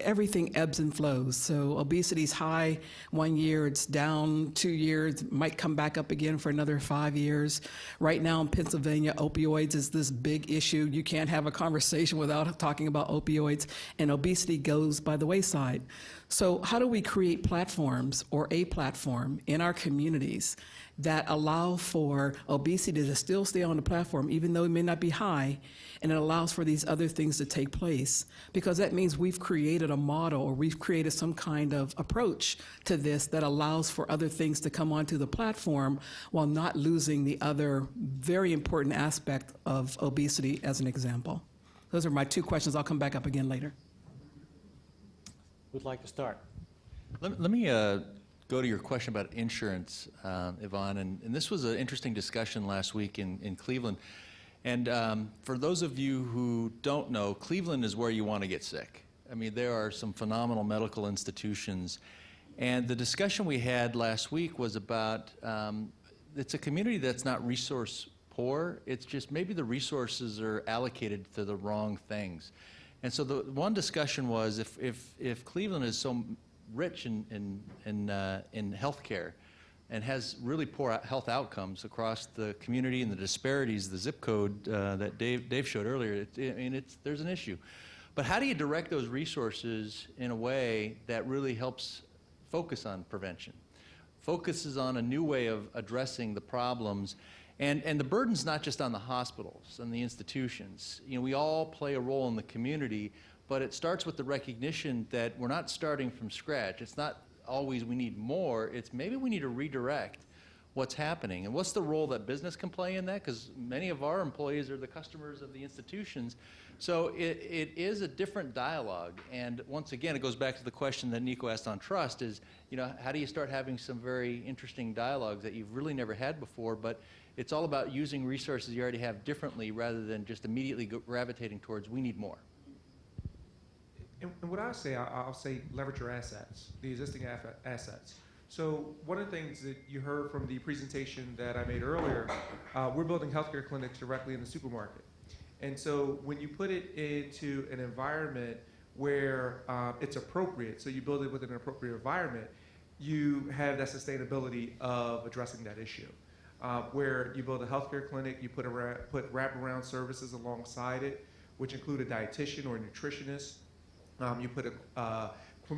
everything ebbs and flows. So obesity's high 1 year, it's down 2 years, might come back up again for another 5 years. Right now in Pennsylvania, opioids is this big issue. You can't have a conversation without talking about opioids, and obesity goes by the wayside. So how do we create platforms or a platform in our communities that allow for obesity to still stay on the platform, even though it may not be high, and it allows for these other things to take place? Because that means we've created a model, or we've created some kind of approach to this that allows for other things to come onto the platform while not losing the other very important aspect of obesity, as an example. Those are my 2 questions. I'll come back up again later. Who'd like to start? Let me go to your question about insurance, Yvonne. And this was an interesting discussion last week in Cleveland. And for those of you who don't know, Cleveland is where you want to get sick. I mean, there are some phenomenal medical institutions. And the discussion we had last week was about, it's a community that's not resource poor. It's just maybe the resources are allocated to the wrong things. And so the one discussion was, if Cleveland is so rich in healthcare and has really poor health outcomes across the community and the disparities, the zip code that Dave showed earlier, there's an issue. But how do you direct those resources in a way that really helps focus on prevention, focuses on a new way of addressing the problems? And the burden's not just on the hospitals and the institutions. You know, we all play a role in the community, but it starts with the recognition that we're not starting from scratch. It's not always we need more, it's maybe we need to redirect what's happening. And what's the role that business can play in that? Because many of our employees are the customers of the institutions. So it is a different dialogue. And once again, it goes back to the question that Nico asked on trust is, you know, how do you start having some very interesting dialogues that you've really never had before? But it's all about using resources you already have differently rather than just immediately gravitating towards we need more. And what I say, I'll say leverage your assets, the existing assets. So one of the things that you heard from the presentation that I made earlier, we're building healthcare clinics directly in the supermarket. And so when you put it into an environment where it's appropriate, so you build it within an appropriate environment, you have that sustainability of addressing that issue. Where you build a healthcare clinic, you put wraparound services alongside it, which include a dietitian or a nutritionist. You put a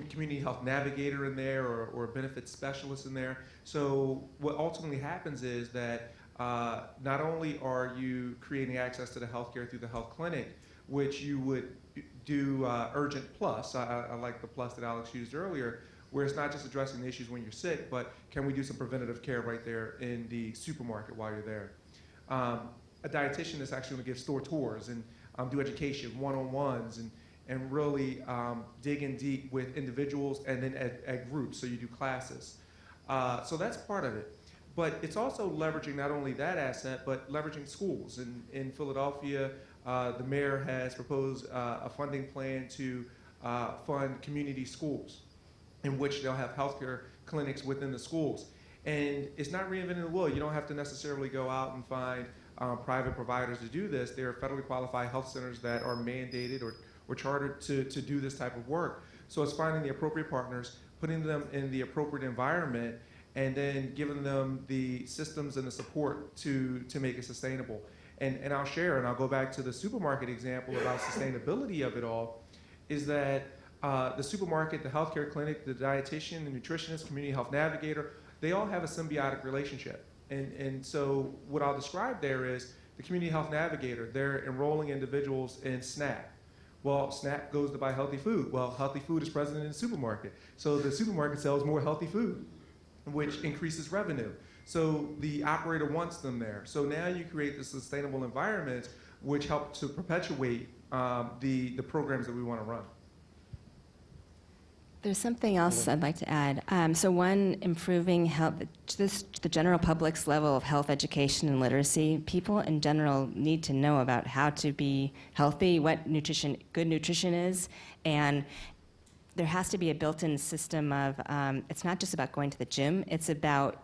community health navigator in there or a benefits specialist in there. So what ultimately happens is that not only are you creating access to the healthcare through the health clinic, which you would do urgent plus, I like the plus that Alex used earlier, where it's not just addressing the issues when you're sick, but can we do some preventative care right there in the supermarket while you're there? A dietitian is actually going to give store tours and do education, one-on-ones, and really dig in deep with individuals and then at groups, so you do classes. So that's part of it. But it's also leveraging not only that asset, but leveraging schools. In Philadelphia, the mayor has proposed a funding plan to fund community schools, in which they'll have healthcare clinics within the schools. And it's not reinventing the wheel. You don't have to necessarily go out and find private providers to do this. There are federally qualified health centers that are mandated or chartered to do this type of work. So it's finding the appropriate partners, putting them in the appropriate environment, and then giving them the systems and the support to make it sustainable. And I'll share, and I'll go back to the supermarket example about sustainability of it all, is that the supermarket, the healthcare clinic, the dietitian, the nutritionist, community health navigator, they all have a symbiotic relationship. And so what I'll describe there is the community health navigator, they're enrolling individuals in SNAP. Well, SNAP goes to buy healthy food. Well, healthy food is present in the supermarket. So the supermarket sells more healthy food, which increases revenue. So the operator wants them there. So now you create this sustainable environment which help to perpetuate the programs that we want to run. There's something else I'd like to add. So one, improving health, the general public's level of health education and literacy. People in general need to know about how to be healthy, what good nutrition is, and there has to be a built-in system of, it's not just about going to the gym, it's about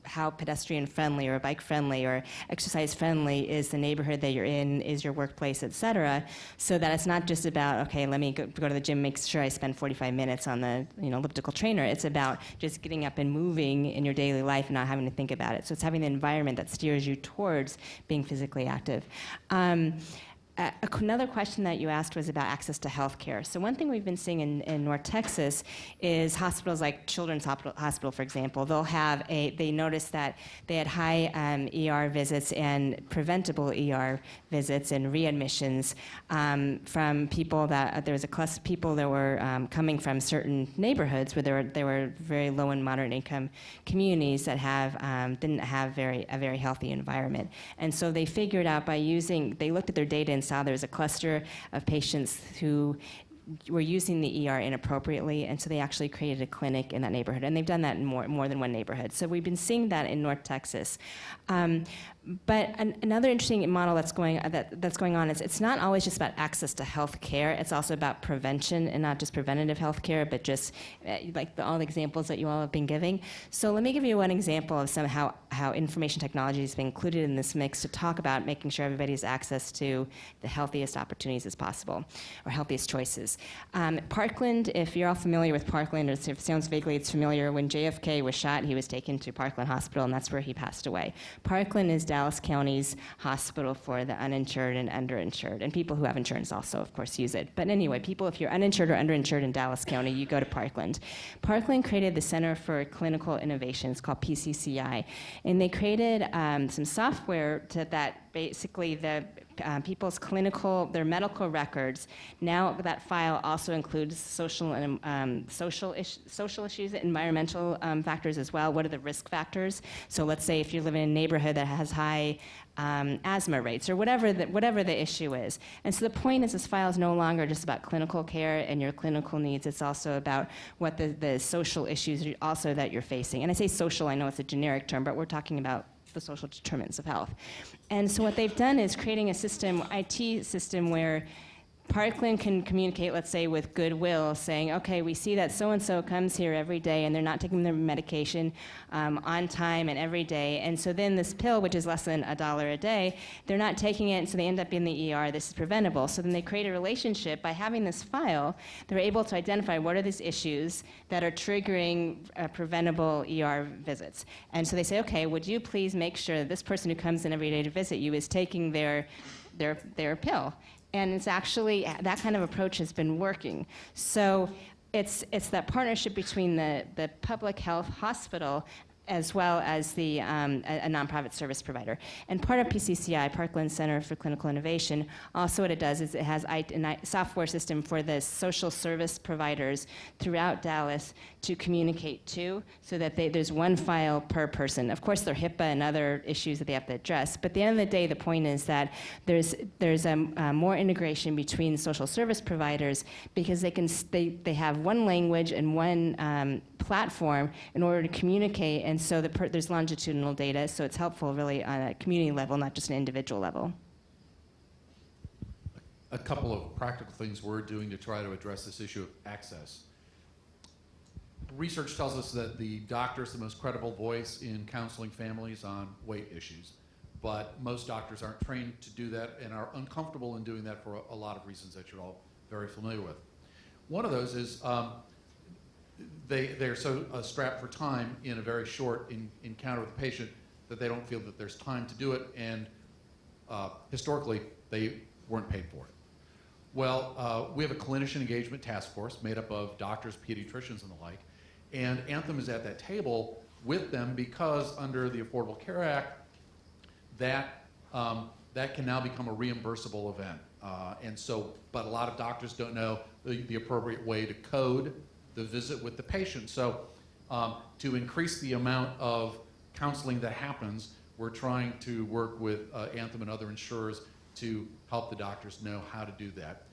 how pedestrian friendly or bike friendly or exercise friendly is the neighborhood that you're in, is your workplace, et cetera, so that it's not just about, okay, let me go to the gym, make sure I spend 45 minutes on the elliptical trainer. It's about just getting up and moving in your daily life and not having to think about it. So it's having the environment that steers you towards being physically active. Another question that you asked was about access to health care. So one thing we've been seeing in North Texas is hospitals like Children's Hospital, for example, they noticed that they had high ER visits and preventable ER visits and readmissions from people that, there was a cluster of people that were coming from certain neighborhoods where there were very low and moderate income communities that didn't have a very healthy environment. And so they figured out they looked at their data and saw there was a cluster of patients who were using the ER inappropriately, and so they actually created a clinic in that neighborhood, and they've done that in more than one neighborhood. So we've been seeing that in North Texas. But another interesting model that's going on is it's not always just about access to health care. It's also about prevention, and not just preventative health care, but just like all the examples that you all have been giving. So let me give you one example of how information technology has been included in this mix to talk about making sure everybody has access to the healthiest opportunities as possible, or healthiest choices. Parkland, if you're all familiar with Parkland, or if it sounds vaguely it's familiar, when JFK was shot, he was taken to Parkland Hospital, and that's where he passed away. Parkland is Dallas County's hospital for the uninsured and underinsured, and people who have insurance also, of course, use it. But anyway, if you're uninsured or underinsured in Dallas County, you go to Parkland. Parkland created the Center for Clinical Innovations, called PCCI, and they created some software that basically people's their medical records. Now that file also includes social issues, environmental factors as well. What are the risk factors? So let's say if you live in a neighborhood that has high asthma rates, or whatever the issue is. And so the point is, this file is no longer just about clinical care and your clinical needs. It's also about what the social issues also that you're facing. And I say social, I know it's a generic term, but we're talking about the social determinants of health. And so what they've done is creating a IT system where Parkland can communicate, let's say, with Goodwill, saying, okay, we see that so-and-so comes here every day and they're not taking their medication on time and every day. And so then this pill, which is less than $1 a day, they're not taking it, and so they end up in the ER. This is preventable. So then they create a relationship. By having this file, they're able to identify what are these issues that are triggering preventable ER visits. And so they say, okay, would you please make sure that this person who comes in every day to visit you is taking their pill? And it's actually, that kind of approach has been working. So it's that partnership between the public health hospital as well as a nonprofit service provider. And part of PCCI, Parkland Center for Clinical Innovation, also what it does is it has a software system for the social service providers throughout Dallas to communicate to, so that there's one file per person. Of course, there are HIPAA and other issues that they have to address, but at the end of the day, the point is that there's more integration between social service providers, because they have one language and one platform in order to communicate, and so there's longitudinal data, so it's helpful really on a community level, not just an individual level. A couple of practical things we're doing to try to address this issue of access. Research tells us that the doctor is the most credible voice in counseling families on weight issues, but most doctors aren't trained to do that and are uncomfortable in doing that for a lot of reasons that you're all very familiar with. One of those is they're so strapped for time in a very short encounter with the patient that they don't feel that there's time to do it, and historically they weren't paid for it. Well, we have a clinician engagement task force made up of doctors, pediatricians, and the like, and Anthem is at that table with them because under the Affordable Care Act, that can now become a reimbursable event. But a lot of doctors don't know the appropriate way to code the visit with the patient. So to increase the amount of counseling that happens, we're trying to work with Anthem and other insurers to help the doctors know how to do that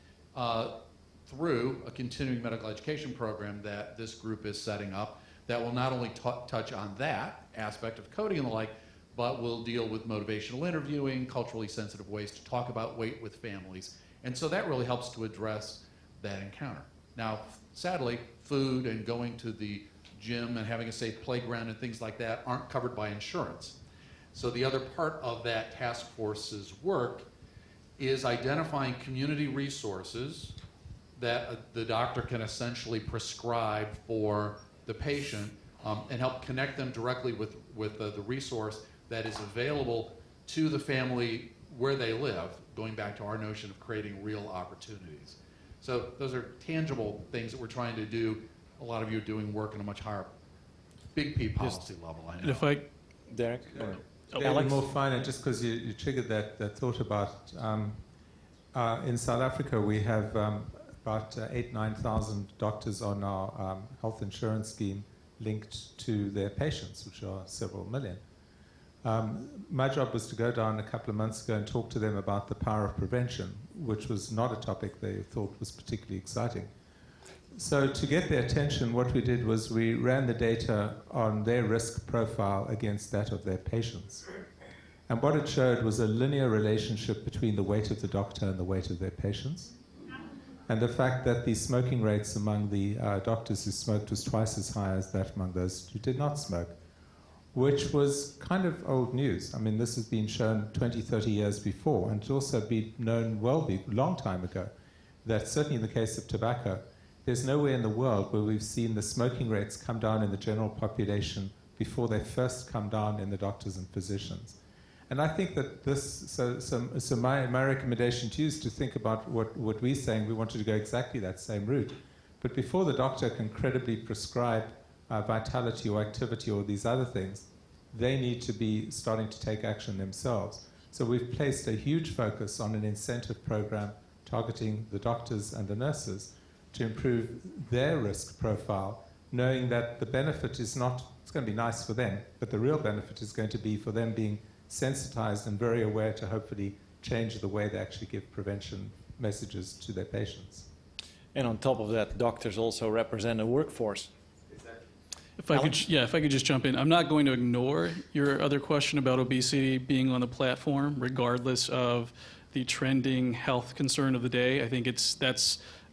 through a continuing medical education program that this group is setting up that will not only touch on that aspect of coding and the like, but will deal with motivational interviewing, culturally sensitive ways to talk about weight with families. And so that really helps to address that encounter. Now, sadly, food and going to the gym and having a safe playground and things like that aren't covered by insurance. So the other part of that task force's work is identifying community resources that the doctor can essentially prescribe for the patient and help connect them directly with the resource that is available to the family where they live, going back to our notion of creating real opportunities. So those are tangible things that we're trying to do. A lot of you are doing work on a much higher, big P policy level, I know. And if I, Derek? Alex? More finite, just because you triggered that thought about, in South Africa we have about 9,000 doctors on our health insurance scheme linked to their patients, which are several million. My job was to go down a couple of months ago and talk to them about the power of prevention, which was not a topic they thought was particularly exciting. So to get their attention, what we did was we ran the data on their risk profile against that of their patients. And what it showed was a linear relationship between the weight of the doctor and the weight of their patients. And the fact that the smoking rates among the doctors who smoked was twice as high as that among those who did not smoke, which was kind of old news. I mean, this has been shown 20, 30 years before, and it's also been known long time ago, that certainly in the case of tobacco, there's nowhere in the world where we've seen the smoking rates come down in the general population before they first come down in the doctors and physicians. And I think that this, so my recommendation to you is to think about what we're saying. We wanted to go exactly that same route. But before the doctor can credibly prescribe vitality or activity or these other things, they need to be starting to take action themselves. So we've placed a huge focus on an incentive program targeting the doctors and the nurses to improve their risk profile, knowing that the benefit is not, it's going to be nice for them, but the real benefit is going to be for them being sensitized and very aware to hopefully change the way they actually give prevention messages to their patients. And on top of that, doctors also represent a workforce. if I could just jump in. I'm not going to ignore your other question about obesity being on the platform, regardless of the trending health concern of the day. I think that's not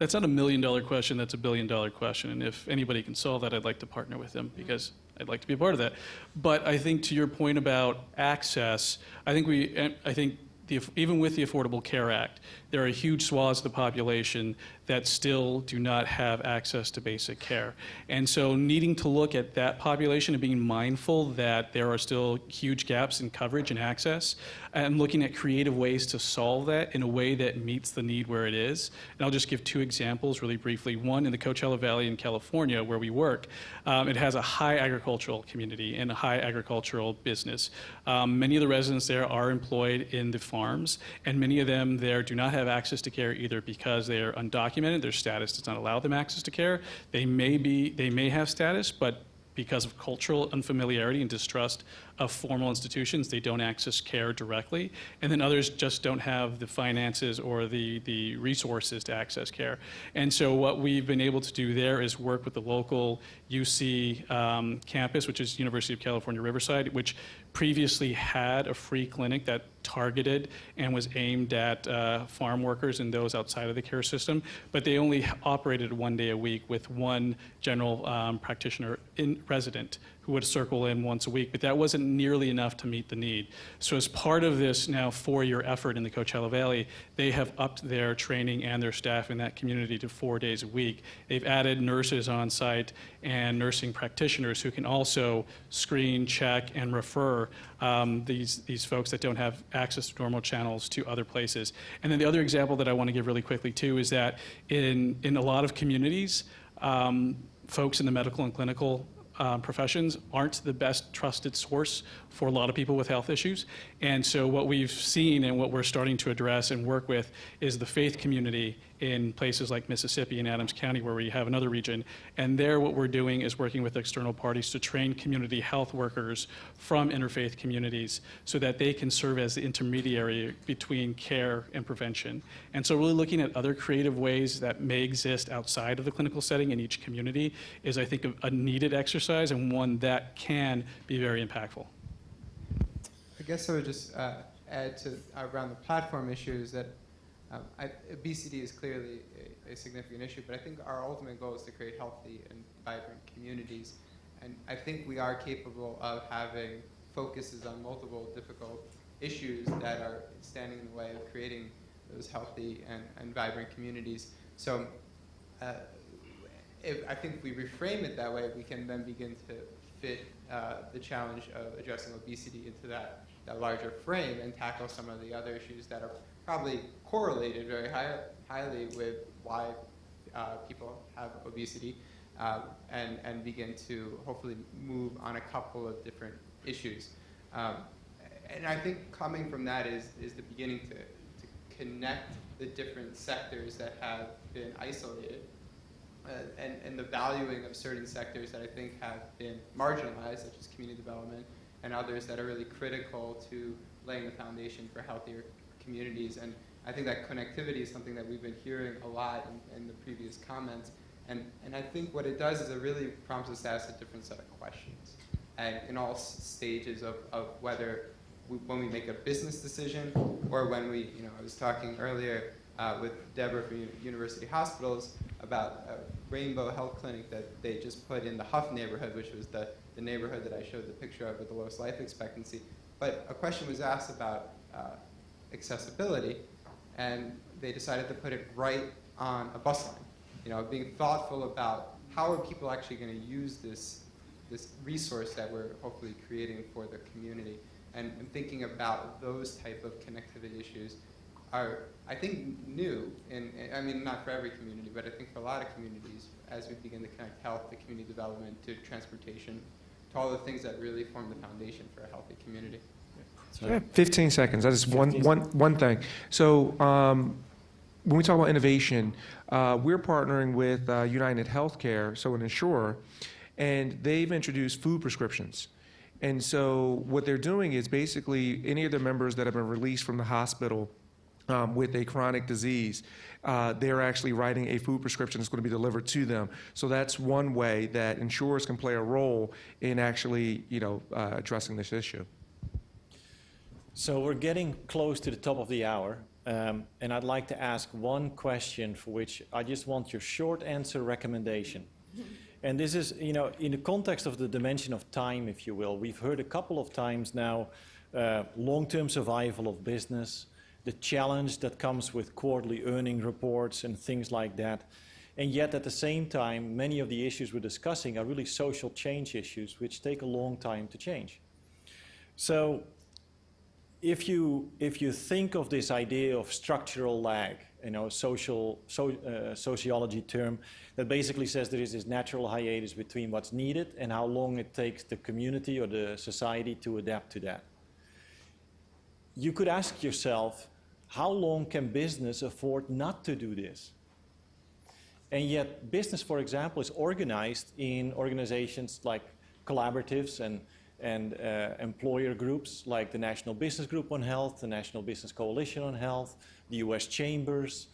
$1 million question, that's $1 billion question. And if anybody can solve that, I'd like to partner with them because I'd like to be a part of that. But I think to your point about access, even with the Affordable Care Act, there are huge swaths of the population that still do not have access to basic care. And so needing to look at that population and being mindful that there are still huge gaps in coverage and access, and looking at creative ways to solve that in a way that meets the need where it is. And I'll just give two examples really briefly. One, in the Coachella Valley in California, where we work, it has a high agricultural community and a high agricultural business. Many of the residents there are employed in the farms, and many of them there do not have access to care either because they are undocumented. Their status does not allow them access to care. They may have status, but because of cultural unfamiliarity and distrust of formal institutions, they don't access care directly. And then others just don't have the finances or the resources to access care. And so what we've been able to do there is work with the local UC campus, which is University of California, Riverside, which previously had a free clinic that targeted and was aimed at farm workers and those outside of the care system, but they only operated 1 day a week with one general practitioner in resident who would circle in once a week, but that wasn't nearly enough to meet the need. So as part of this now 4-year effort in the Coachella Valley, they have upped their training and their staff in that community to 4 days a week. They've added nurses on site and nursing practitioners who can also screen, check, and refer these folks that don't have access to normal channels to other places. And then the other example that I want to give really quickly too is that in a lot of communities, folks in the medical and clinical professions aren't the best trusted source for a lot of people with health issues. And so what we've seen and what we're starting to address and work with is the faith community in places like Mississippi and Adams County, where we have another region. And there what we're doing is working with external parties to train community health workers from interfaith communities so that they can serve as the intermediary between care and prevention. And so really looking at other creative ways that may exist outside of the clinical setting in each community is, I think, a needed exercise and one that can be very impactful. I guess I would just add to around the platform issues that obesity is clearly a significant issue, but I think our ultimate goal is to create healthy and vibrant communities. and I think we are capable of having focuses on multiple difficult issues that are standing in the way of creating those healthy and vibrant communities. So I think if we reframe it that way, we can then begin to fit the challenge of addressing obesity into that larger frame and tackle some of the other issues that are probably correlated very highly with why people have obesity, and begin to hopefully move on a couple of different issues. And I think coming from that is the beginning to connect the different sectors that have been isolated, and the valuing of certain sectors that I think have been marginalized, such as community development, and others that are really critical to laying the foundation for healthier communities. And I think that connectivity is something that we've been hearing a lot in the previous comments. And I think what it does is it really prompts us to ask a different set of questions. And in all stages of whether when we make a business decision, or when we, I was talking earlier with Deborah from University Hospitals about a Rainbow Health Clinic that they just put in the Huff neighborhood, which was the neighborhood that I showed the picture of with the lowest life expectancy. But a question was asked about accessibility, and they decided to put it right on a bus line. Being thoughtful about how are people actually going to use this resource that we're hopefully creating for the community, and thinking about those type of connectivity issues are, I think, new. And I mean, not for every community, but I think for a lot of communities, as we begin to connect health to community development, to transportation, to all the things that really form the foundation for a healthy community. So 15 seconds. That is one thing. So when we talk about innovation, we're partnering with United Healthcare, so an insurer, and they've introduced food prescriptions. And so what they're doing is basically any of their members that have been released from the hospital with a chronic disease, they're actually writing a food prescription that's going to be delivered to them. So that's one way that insurers can play a role in actually, addressing this issue. So we're getting close to the top of the hour, and I'd like to ask one question for which I just want your short answer recommendation. And this is, in the context of the dimension of time, if you will. We've heard a couple of times now long-term survival of business, the challenge that comes with quarterly earning reports and things like that. And yet at the same time, many of the issues we're discussing are really social change issues which take a long time to change. So if you think of this idea of structural lag, sociology term that basically says there is this natural hiatus between what's needed and how long it takes the community or the society to adapt to that. You could ask yourself, how long can business afford not to do this? And yet business, for example, is organized in organizations like collaboratives and employer groups like the National Business Group on Health, the National Business Coalition on Health, the US Chambers,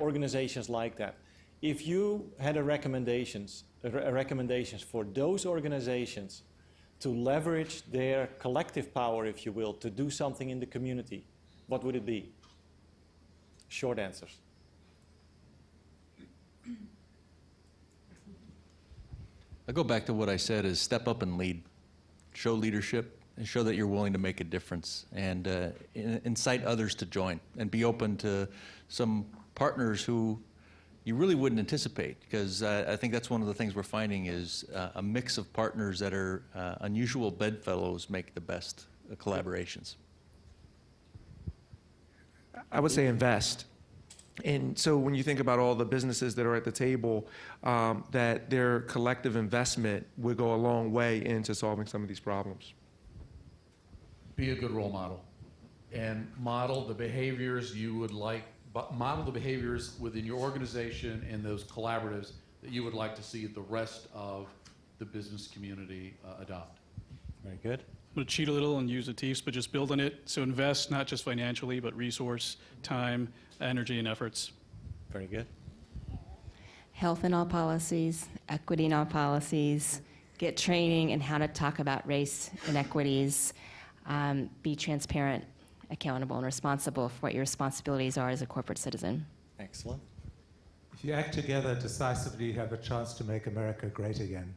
organizations like that. If you had recommendations for those organizations to leverage their collective power, if you will, to do something in the community, what would it be? Short answers. I'll go back to what I said is step up and lead. Show leadership and show that you're willing to make a difference, and incite others to join, and be open to some partners who you really wouldn't anticipate, because I think that's one of the things we're finding is a mix of partners that are unusual bedfellows make the best collaborations. I would say invest. And so when you think about all the businesses that are at the table, that their collective investment would go a long way into solving some of these problems. Be a good role model and model the behaviors you would like, model the behaviors within your organization and those collaboratives that you would like to see the rest of the business community adopt. Very good. I'm going to cheat a little and use the TEEFs, but just build on it. So invest not just financially, but resource, time, energy, and efforts. Very good. Health in all policies, equity in all policies, get training in how to talk about race inequities, be transparent, accountable, and responsible for what your responsibilities are as a corporate citizen. Excellent. If you act together decisively, you have a chance to make America great again.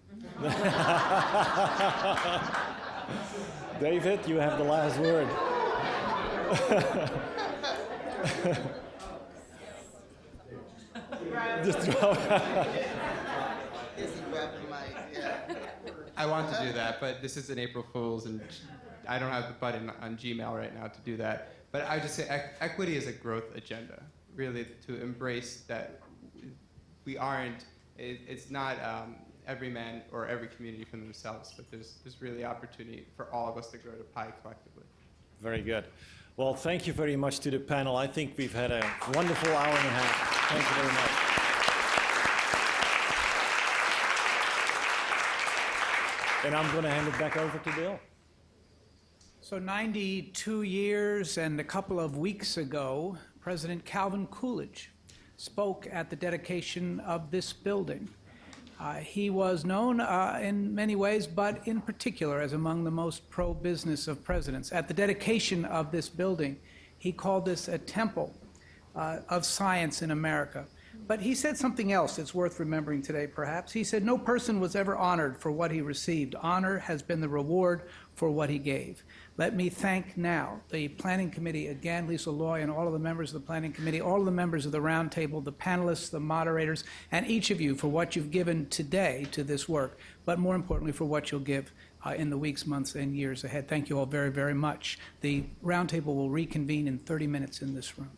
David, you have the last word. Just drop. I want to do that, but this is an April Fool's, and I don't have the button on Gmail right now to do that. But I would just say equity is a growth agenda, really, to embrace that we aren't, it's not every man or every community for themselves, but there's really opportunity for all of us to grow the pie collectively. Very good. Well, thank you very much to the panel. I think we've had a wonderful hour and a half. Thank you very much. And I'm going to hand it back over to Bill. So 92 years and a couple of weeks ago, President Calvin Coolidge spoke at the dedication of this building. He was known in many ways, but in particular as among the most pro-business of presidents. At the dedication of this building, he called this a temple of science in America. But he said something else that's worth remembering today, perhaps. He said, "No person was ever honored for what he received. Honor has been the reward for what he gave." Let me thank now the Planning Committee again, Lisa Loy and all of the members of the Planning Committee, all of the members of the Roundtable, the panelists, the moderators, and each of you for what you've given today to this work, but more importantly for what you'll give in the weeks, months, and years ahead. Thank you all very, very much. The Roundtable will reconvene in 30 minutes in this room.